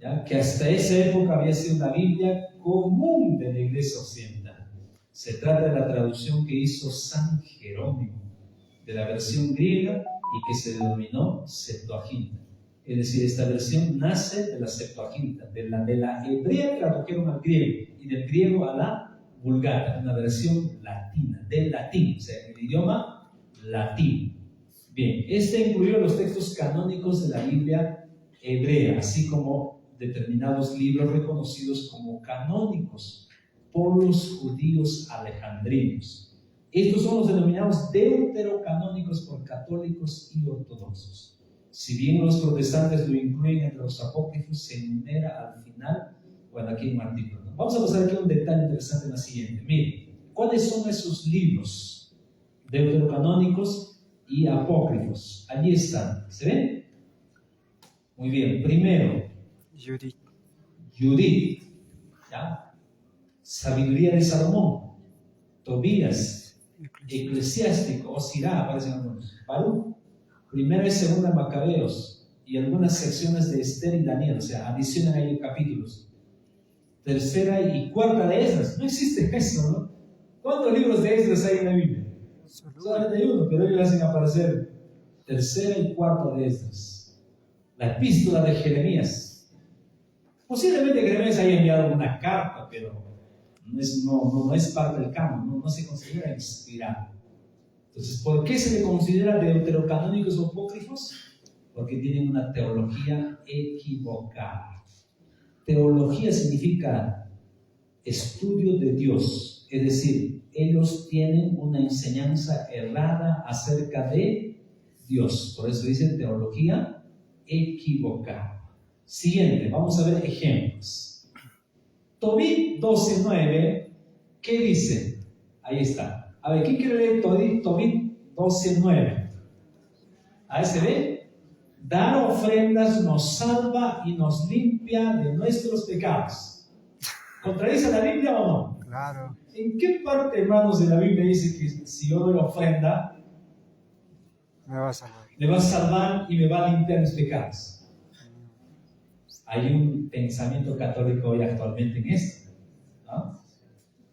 ¿Ya? Que hasta esa época había sido la Biblia común de la Iglesia Occidental. Se trata de la traducción que hizo San Jerónimo, de la versión griega y que se denominó Septuaginta. Es decir, esta versión nace de la Septuaginta, de la hebrea tradujeron al griego y del griego a la Vulgata, una versión latina, del latín, o sea, el idioma latino. Bien, este incluyó los textos canónicos de la Biblia hebrea, así como determinados libros reconocidos como canónicos por los judíos alejandrinos. Estos son los denominados deuterocanónicos por católicos y ortodoxos. Si bien los protestantes lo incluyen entre los apócrifos, se enumera al final, bueno, aquí en un artículo. Vamos a pasar aquí a un detalle interesante en la siguiente. Miren, ¿cuáles son esos libros deuterocanónicos y apócrifos? Allí están, ¿se ven? Muy bien, primero, Judith, ¿ya? Sabiduría de Salomón, Tobías, Eclesiástico, o Sirá, aparecen algunos, Baruch, Primera y Segunda Macabeos, y algunas secciones de Esther y Daniel, o sea, adicionan ahí capítulos. Tercera y cuarta de Esdras, no existe eso, ¿no? ¿Cuántos libros de Esdras hay en la Biblia? Solamente hay uno, pero ellos hacen aparecer tercera y cuarta de Esdras. La epístola de Jeremías. Posiblemente Jeremías haya enviado una carta, pero no es parte del canon, no se considera inspirado. Entonces, ¿por qué se le considera deuterocanónicos o apócrifos? Porque tienen una teología equivocada. Teología significa estudio de Dios, es decir, ellos tienen una enseñanza errada acerca de Dios. Por eso dicen teología equivocada. Siguiente, vamos a ver ejemplos. Tobit 12:9, ¿qué dice? Ahí está. A ver, ¿quién quiere leer Tobit 12:9? Ahí se ve. Dar ofrendas nos salva y nos limpia de nuestros pecados. ¿Contradice la Biblia o no? Claro. ¿En qué parte, hermanos, de la Biblia dice que si yo doy ofrenda, Me va a salvar. me va a salvar y me va a limpiar mis pecados? Hay un pensamiento católico hoy actualmente en esto, ¿no?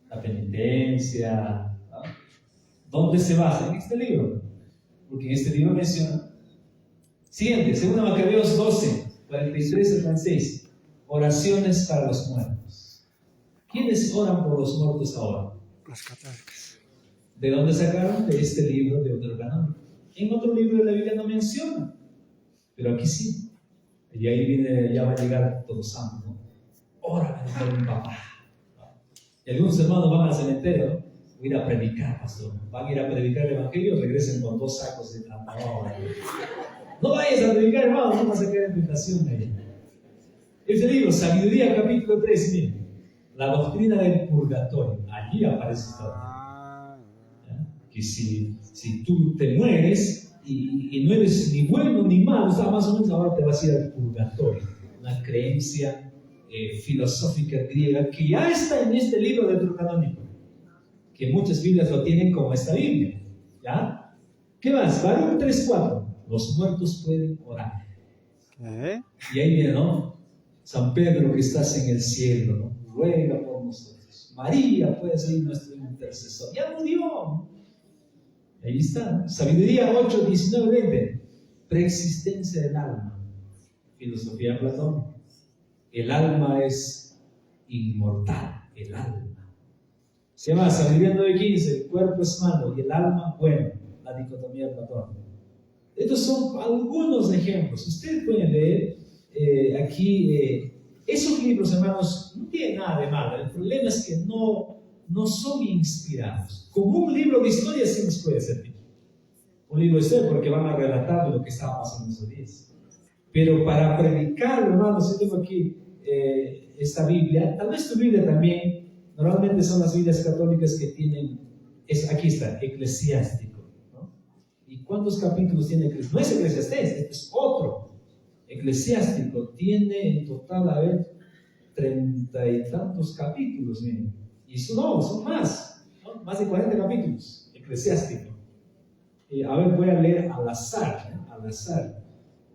La penitencia, ¿no? ¿Dónde se basa? En este libro, porque en este libro menciona. Siguiente, 2 Macabeos 12, 43-36, oraciones para los muertos. ¿Quiénes oran por los muertos ahora? Los católicos. ¿De dónde sacaron? De este libro de Deuterocanónico. En otro libro de la Biblia no menciona, pero aquí sí. Y ahí viene, ya va a llegar todo santo, ¿no? Órale por mi papá. Y algunos hermanos van al cementerio, ¿no? Voy a ir a predicar, pastor. Van a ir a predicar el evangelio, regresen con 2 sacos de la palabra. No vayas a predicar, hermano, no vas a quedar en tentación ahí. Este libro, Sabiduría, capítulo 3, miren, la doctrina del purgatorio. Allí aparece todo. ¿Ya? Que si tú te mueres y no eres ni bueno ni malo, o sea, más o menos ahora te vas a ir al purgatorio. Una creencia filosófica griega que ya está en este libro de Deuterocanónico, que muchas Biblias lo tienen como esta Biblia. ¿Ya? ¿Qué más? Baruch 3:4. Los muertos pueden orar. Y ahí viene, ¿no? San Pedro, que estás en el cielo, ¿no? Ruega por nosotros. María puede ser nuestro intercesor. Ya murió. Ahí está, ¿no? Sabiduría 8:19-20. Preexistencia del alma. Filosofía platónica. El alma es inmortal. El alma. Se llama Sabiduría 9:15. El cuerpo es malo y el alma, bueno. La dicotomía platónica. Estos son algunos ejemplos. Ustedes pueden leer aquí. Esos libros, hermanos, no tienen nada de malo. El problema es que no son inspirados. Como un libro de historia sí nos puede servir. Un libro de historia porque van a relatar lo que estaba pasando en esos días. Pero para predicar, hermanos, yo tengo aquí esta Biblia. Tal vez tu Biblia también. Normalmente son las Biblias católicas que tienen. Aquí está, Eclesiástico. ¿Y cuántos capítulos tiene Eclesiastés? No es Eclesiastés, este es otro. Eclesiástico tiene en total, a ver, 30 y tantos capítulos, miren. Y son más, ¿no? Más de 40 capítulos, Eclesiástico. A ver, voy a leer al azar,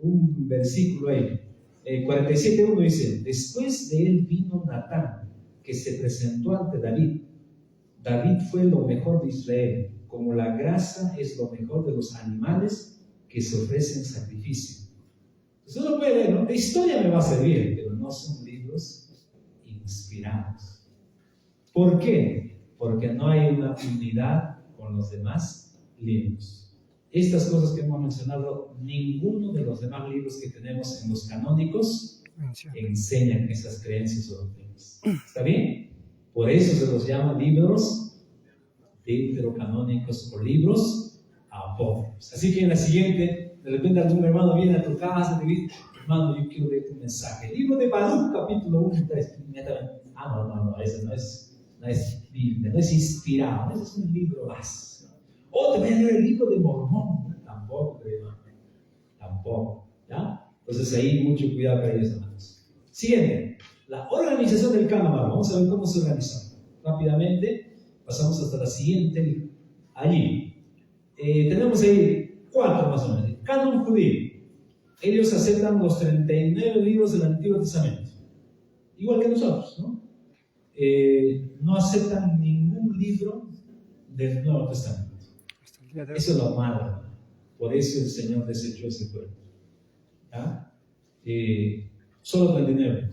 un versículo ahí. 47:1 dice, después de él vino Natán, que se presentó ante David. David fue lo mejor de Israel, como la grasa es lo mejor de los animales que se ofrecen en sacrificio. Entonces uno puede leer, ¿no? De historia me va a servir, pero no son libros inspirados. ¿Por qué? Porque no hay una unidad con los demás libros. Estas cosas que hemos mencionado, ninguno de los demás libros que tenemos en los canónicos enseñan esas creencias o doctrinas. ¿Está bien? Por eso se los llama libros deuterocanónicos o libros apócrifos. Así que en la siguiente, de repente algún hermano viene a tu casa y te dice, hermano, yo quiero leer tu mensaje. El libro de Baruch, capítulo 1 y 3. No, ese no es Biblia, no es inspirado, ese es un libro más. O te voy a leer el libro de Mormón. Tampoco. ¿Ya? Entonces ahí mucho cuidado para ellos, hermanos. Siguiente, la organización del canon. Vamos a ver cómo se organiza. Rápidamente, pasamos hasta la siguiente. Allí. Tenemos ahí 4 más o menos. Canon judío. Ellos aceptan los 39 libros del Antiguo Testamento. Igual que nosotros, ¿no? No aceptan ningún libro del Nuevo Testamento. Eso es lo malo. Por eso el Señor desechó ese pueblo. ¿Ya? Solo 39.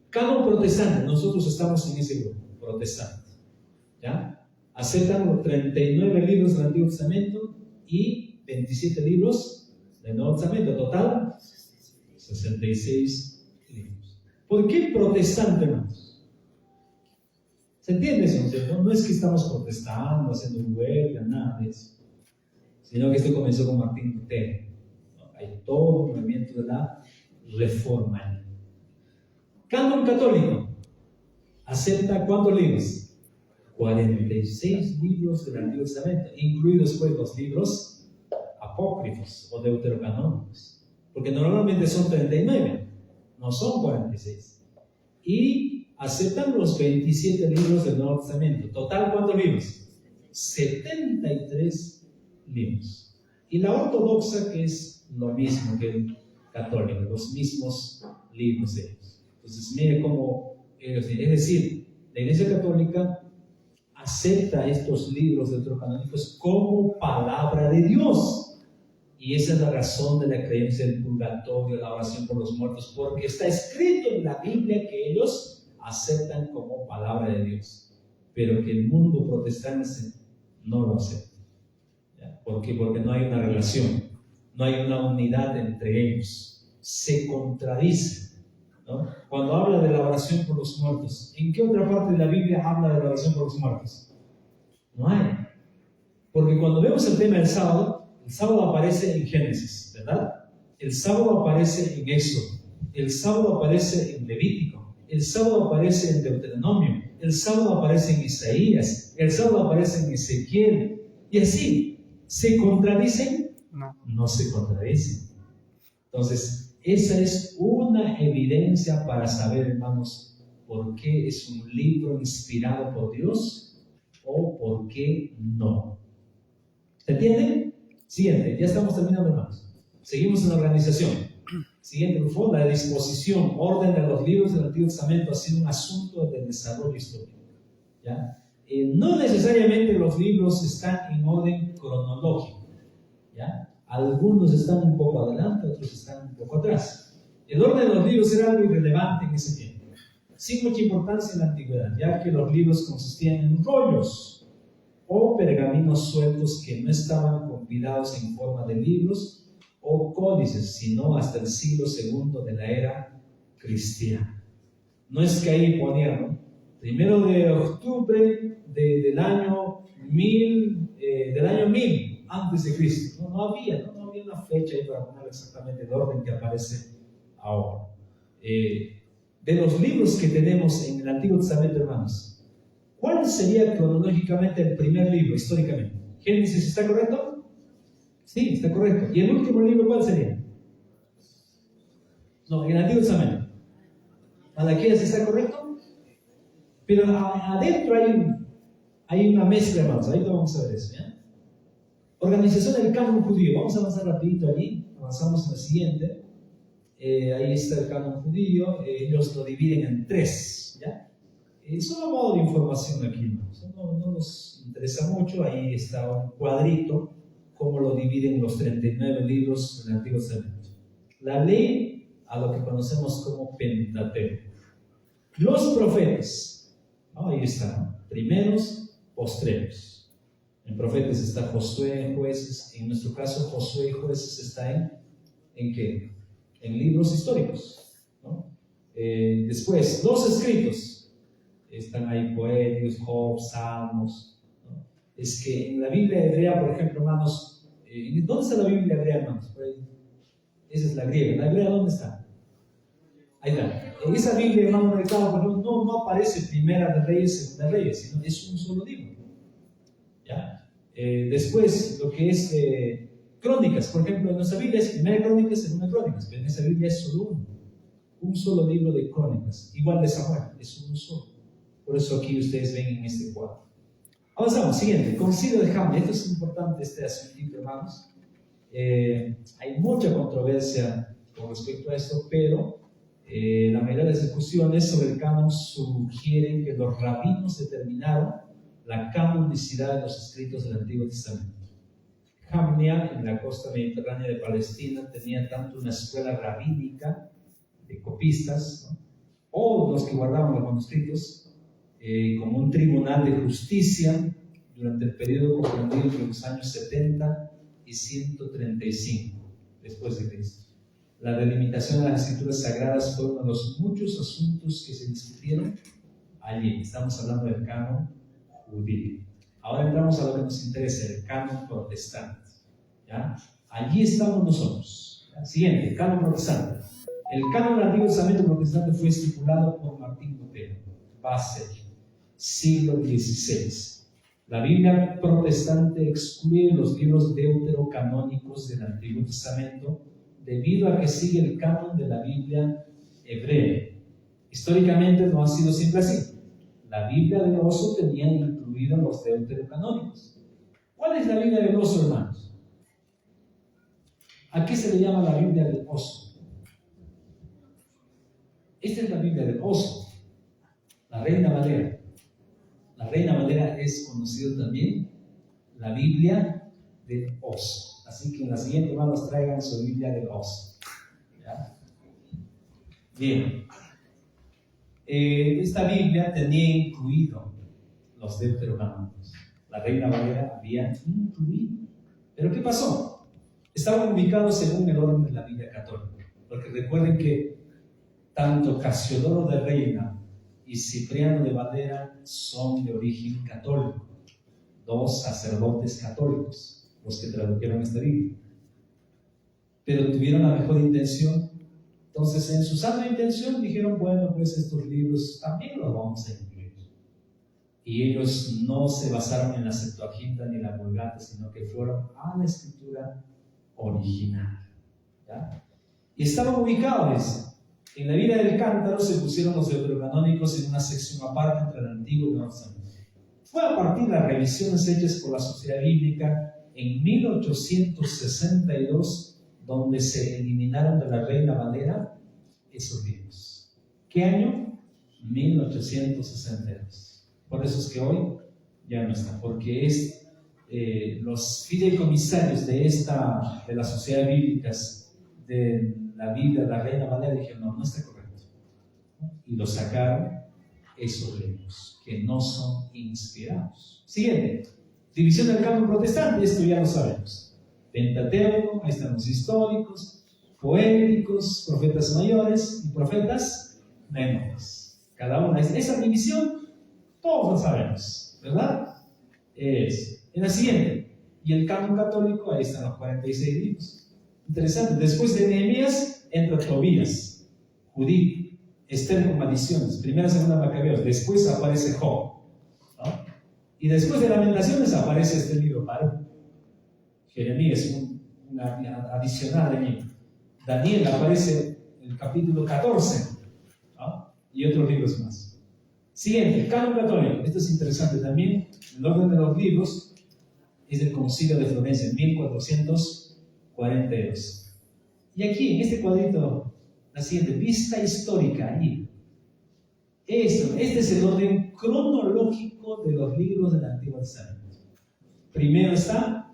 Canon protestante, nosotros estamos en ese grupo, protestante. ¿Ya? Aceptan los 39 libros del Antiguo Testamento y 27 libros del Nuevo Testamento. Total, 66 libros. ¿Por qué protestante, hermanos? ¿Se entiende eso? No es que estamos protestando, haciendo huelga, nada de eso. Sino que esto comenzó con Martín Lutero. Hay todo un movimiento de la Reforma. Canon católico acepta ¿cuántos libros? 46 libros del Antiguo Testamento, incluidos pues los libros apócrifos o deuterocanónicos, porque normalmente son 39, no son 46. Y aceptan los 27 libros del Nuevo Testamento. Total, ¿cuántos libros? 73 libros. Y la ortodoxa, que es lo mismo que el católico, los mismos libros de ellos. Entonces, mire cómo ellos dicen. Es decir, la Iglesia Católica acepta estos libros deuterocanónicos como palabra de Dios. Y esa es la razón de la creencia del purgatorio, la oración por los muertos, porque está escrito en la Biblia que ellos aceptan como palabra de Dios, pero que el mundo protestante no lo acepta. ¿Por qué? Porque no hay una relación, no hay una unidad entre ellos, se contradicen, ¿no? Cuando habla de la oración por los muertos, ¿en qué otra parte de la Biblia habla de la oración por los muertos? No hay, porque cuando vemos el tema del sábado, el sábado aparece en Génesis, ¿verdad? El sábado aparece en Éxodo, el sábado aparece en Levítico, el sábado aparece en Deuteronomio, el sábado aparece en Isaías, el sábado aparece en Ezequiel, y así. ¿Se contradicen? No se contradicen. Entonces, esa es una evidencia para saber, hermanos, por qué es un libro inspirado por Dios o por qué no. ¿Se entienden? Siguiente, ya estamos terminando, hermanos. Seguimos en la organización. Siguiente, por favor, la disposición, orden de los libros del Antiguo Testamento ha sido un asunto de desarrollo histórico. ¿Ya? No necesariamente los libros están en orden cronológico, ¿ya? Algunos están un poco adelante, otros están un poco atrás. El orden de los libros era algo irrelevante en ese tiempo, sin mucha importancia en la antigüedad, ya que los libros consistían en rollos o pergaminos sueltos que no estaban compilados en forma de libros o códices, sino hasta el siglo II de la era cristiana. No es que ahí ponían, ¿no? 1 de octubre del año 1000 antes de Cristo. No había una fecha ahí para poner exactamente el orden que aparece ahora. De los libros que tenemos en el Antiguo Testamento, hermanos, ¿cuál sería cronológicamente el primer libro históricamente? ¿Génesis está correcto? Sí, está correcto. ¿Y el último libro cuál sería? No, en el Antiguo Testamento. ¿Malaquías está correcto? Pero adentro hay una mezcla, hermanos. Ahorita vamos a ver eso, ¿ya? Organización del canon judío. Vamos a avanzar rapidito allí. Avanzamos en la siguiente. Ahí está el canon judío. Ellos lo dividen en 3. ¿Ya? Solo modo de información aquí. No nos interesa mucho. Ahí está un cuadrito. Cómo lo dividen los 39 libros del Antiguo Testamento. La ley, a lo que conocemos como Pentateuco. Los profetas. Ahí están. Primeros, postreros. En profetas está Josué, en jueces. En nuestro caso, Josué y jueces está ¿en qué? En libros históricos, ¿no? Después, los escritos. Están ahí Poetios, Job, Salmos, ¿no? Es que en la Biblia hebrea, por ejemplo, hermanos, ¿dónde está la Biblia hebrea, hermanos? Por ahí. Esa es la griega. ¿La hebrea dónde está? Ahí está. En esa Biblia, hermano, no aparece Primera de Reyes, Segunda de Reyes, sino es un solo libro. ¿Ya? Después, lo que es Crónicas, por ejemplo, en nuestra Biblia es Primera Crónicas, Segunda Crónicas, pero en esa Biblia es solo uno. Un solo libro de Crónicas. Igual de Samuel, es uno solo. Por eso aquí ustedes ven en este cuadro. Avanzamos, siguiente. Concilio de Hamlet. Esto es importante, este asunto, hermanos. Hay mucha controversia con respecto a esto, pero la mayoría de las discusiones sobre el canon sugieren que los rabinos determinaron la canonicidad de los escritos del Antiguo Testamento. Jamnia, en la costa mediterránea de Palestina, tenía tanto una escuela rabínica de copistas, ¿no? O los que guardaban los manuscritos, como un tribunal de justicia durante el periodo comprendido entre los años 70 y 135 después de Cristo. La delimitación de las escrituras sagradas fue uno de los muchos asuntos que se discutieron allí. Estamos hablando del canon judío. Ahora entramos a lo que nos interesa, el canon protestante. ¿Ya? Allí estamos nosotros. ¿Ya? Siguiente, canon protestante. El canon del Antiguo Testamento protestante fue estipulado por Martín Lutero, Basel, siglo XVI. La Biblia protestante excluye los libros deuterocanónicos del Antiguo Testamento debido a que sigue el canon de la Biblia hebrea. Históricamente no ha sido siempre así. La Biblia del oso tenía incluidos los deuterocanónicos. ¿Cuál es la Biblia del oso, hermanos? ¿A qué se le llama la Biblia del oso? Esta es la Biblia del oso, la Reina Valera. La Reina Valera es conocida también la Biblia del oso. Así que en la siguiente, hermanos, traigan su Biblia del oso. ¿Ya? Bien. Esta Biblia tenía incluido los deuterocanónicos. La Reina Valera había incluido. ¿Pero qué pasó? Estaban ubicados según el orden de la Biblia católica. Porque recuerden que tanto Casiodoro de Reina y Cipriano de Valera son de origen católico. 2 sacerdotes católicos, los que tradujeron esta Biblia. Pero tuvieron la mejor intención. Entonces, en su sana intención, dijeron, bueno, pues estos libros también los vamos a incluir. Y ellos no se basaron en la Septuaginta ni la Vulgata, sino que fueron a la escritura original. ¿Ya? Y estaban ubicados. En la Biblia del Cántaro se pusieron los deuterocanónicos en una sección aparte entre el Antiguo y el Nuevo Testamento. Fue a partir de las revisiones hechas por la Sociedad Bíblica en 1862 donde se eliminaron de la Reina Valera esos libros. ¿Qué año? 1862. Por eso es que hoy ya no está, porque los fideicomisarios de las sociedades bíblicas de la Biblia de la Reina Valera dijeron, no está correcto. Y lo sacaron esos libros que no son inspirados. Siguiente, división del canon protestante, esto ya lo sabemos. Pentateuco, ahí están los históricos, poéticos, profetas mayores y profetas menores. Cada una es esa división, todos lo sabemos, ¿verdad? En la siguiente, y el canon católico, ahí están los 46 libros. Interesante, después de Nehemías entra Tobías, Judith, Esther con maldiciones, primera, segunda Macabeos, después aparece Job, ¿no? Y después de Lamentaciones aparece este libro, Baruch. Jeremías, una adicional allí. Daniel aparece en el capítulo 14, ¿no? Y otros libros más. Siguiente, canon católico. Esto es interesante también, el orden de los libros. es el Concilio de Florencia, en 1442. Y aquí, en este cuadrito, la siguiente vista histórica, ahí. Este es el orden cronológico de los libros del Antiguo Testamento. Primero está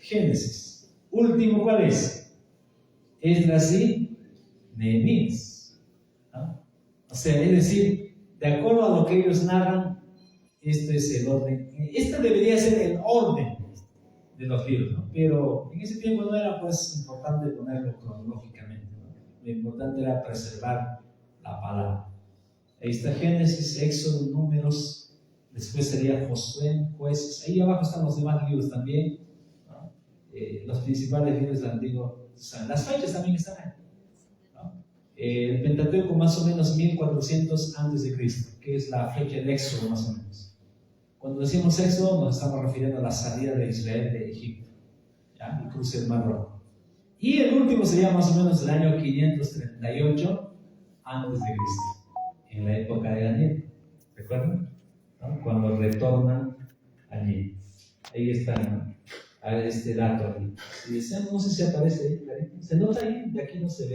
Génesis. Último, ¿cuál es? Esdras y Nehemías. ¿No? O sea, es decir, de acuerdo a lo que ellos narran, este es el orden. Este debería ser el orden de los libros, ¿no? Pero en ese tiempo no era pues importante ponerlo cronológicamente, ¿no? Lo importante era preservar la palabra. Ahí está Génesis, Éxodo, Números, después sería Josué, Jueces. Ahí abajo están los demás libros también, ¿no? Los principales libros del Antiguo Testamento. Las fechas también están ahí, ¿no? El Pentateuco más o menos 1400 a.C., que es la fecha del Éxodo más o menos. Cuando decimos Éxodo nos estamos refiriendo a la salida de Israel de Egipto, ¿ya? Y cruce el Mar Rojo. Y el último sería más o menos el año 538 a.C., en la época de Daniel, ¿recuerdan? ¿No? Cuando retornan allí. Ahí está, ¿no? A este dato. Si desean, no sé si aparece ahí, se nota ahí, de aquí no se ve.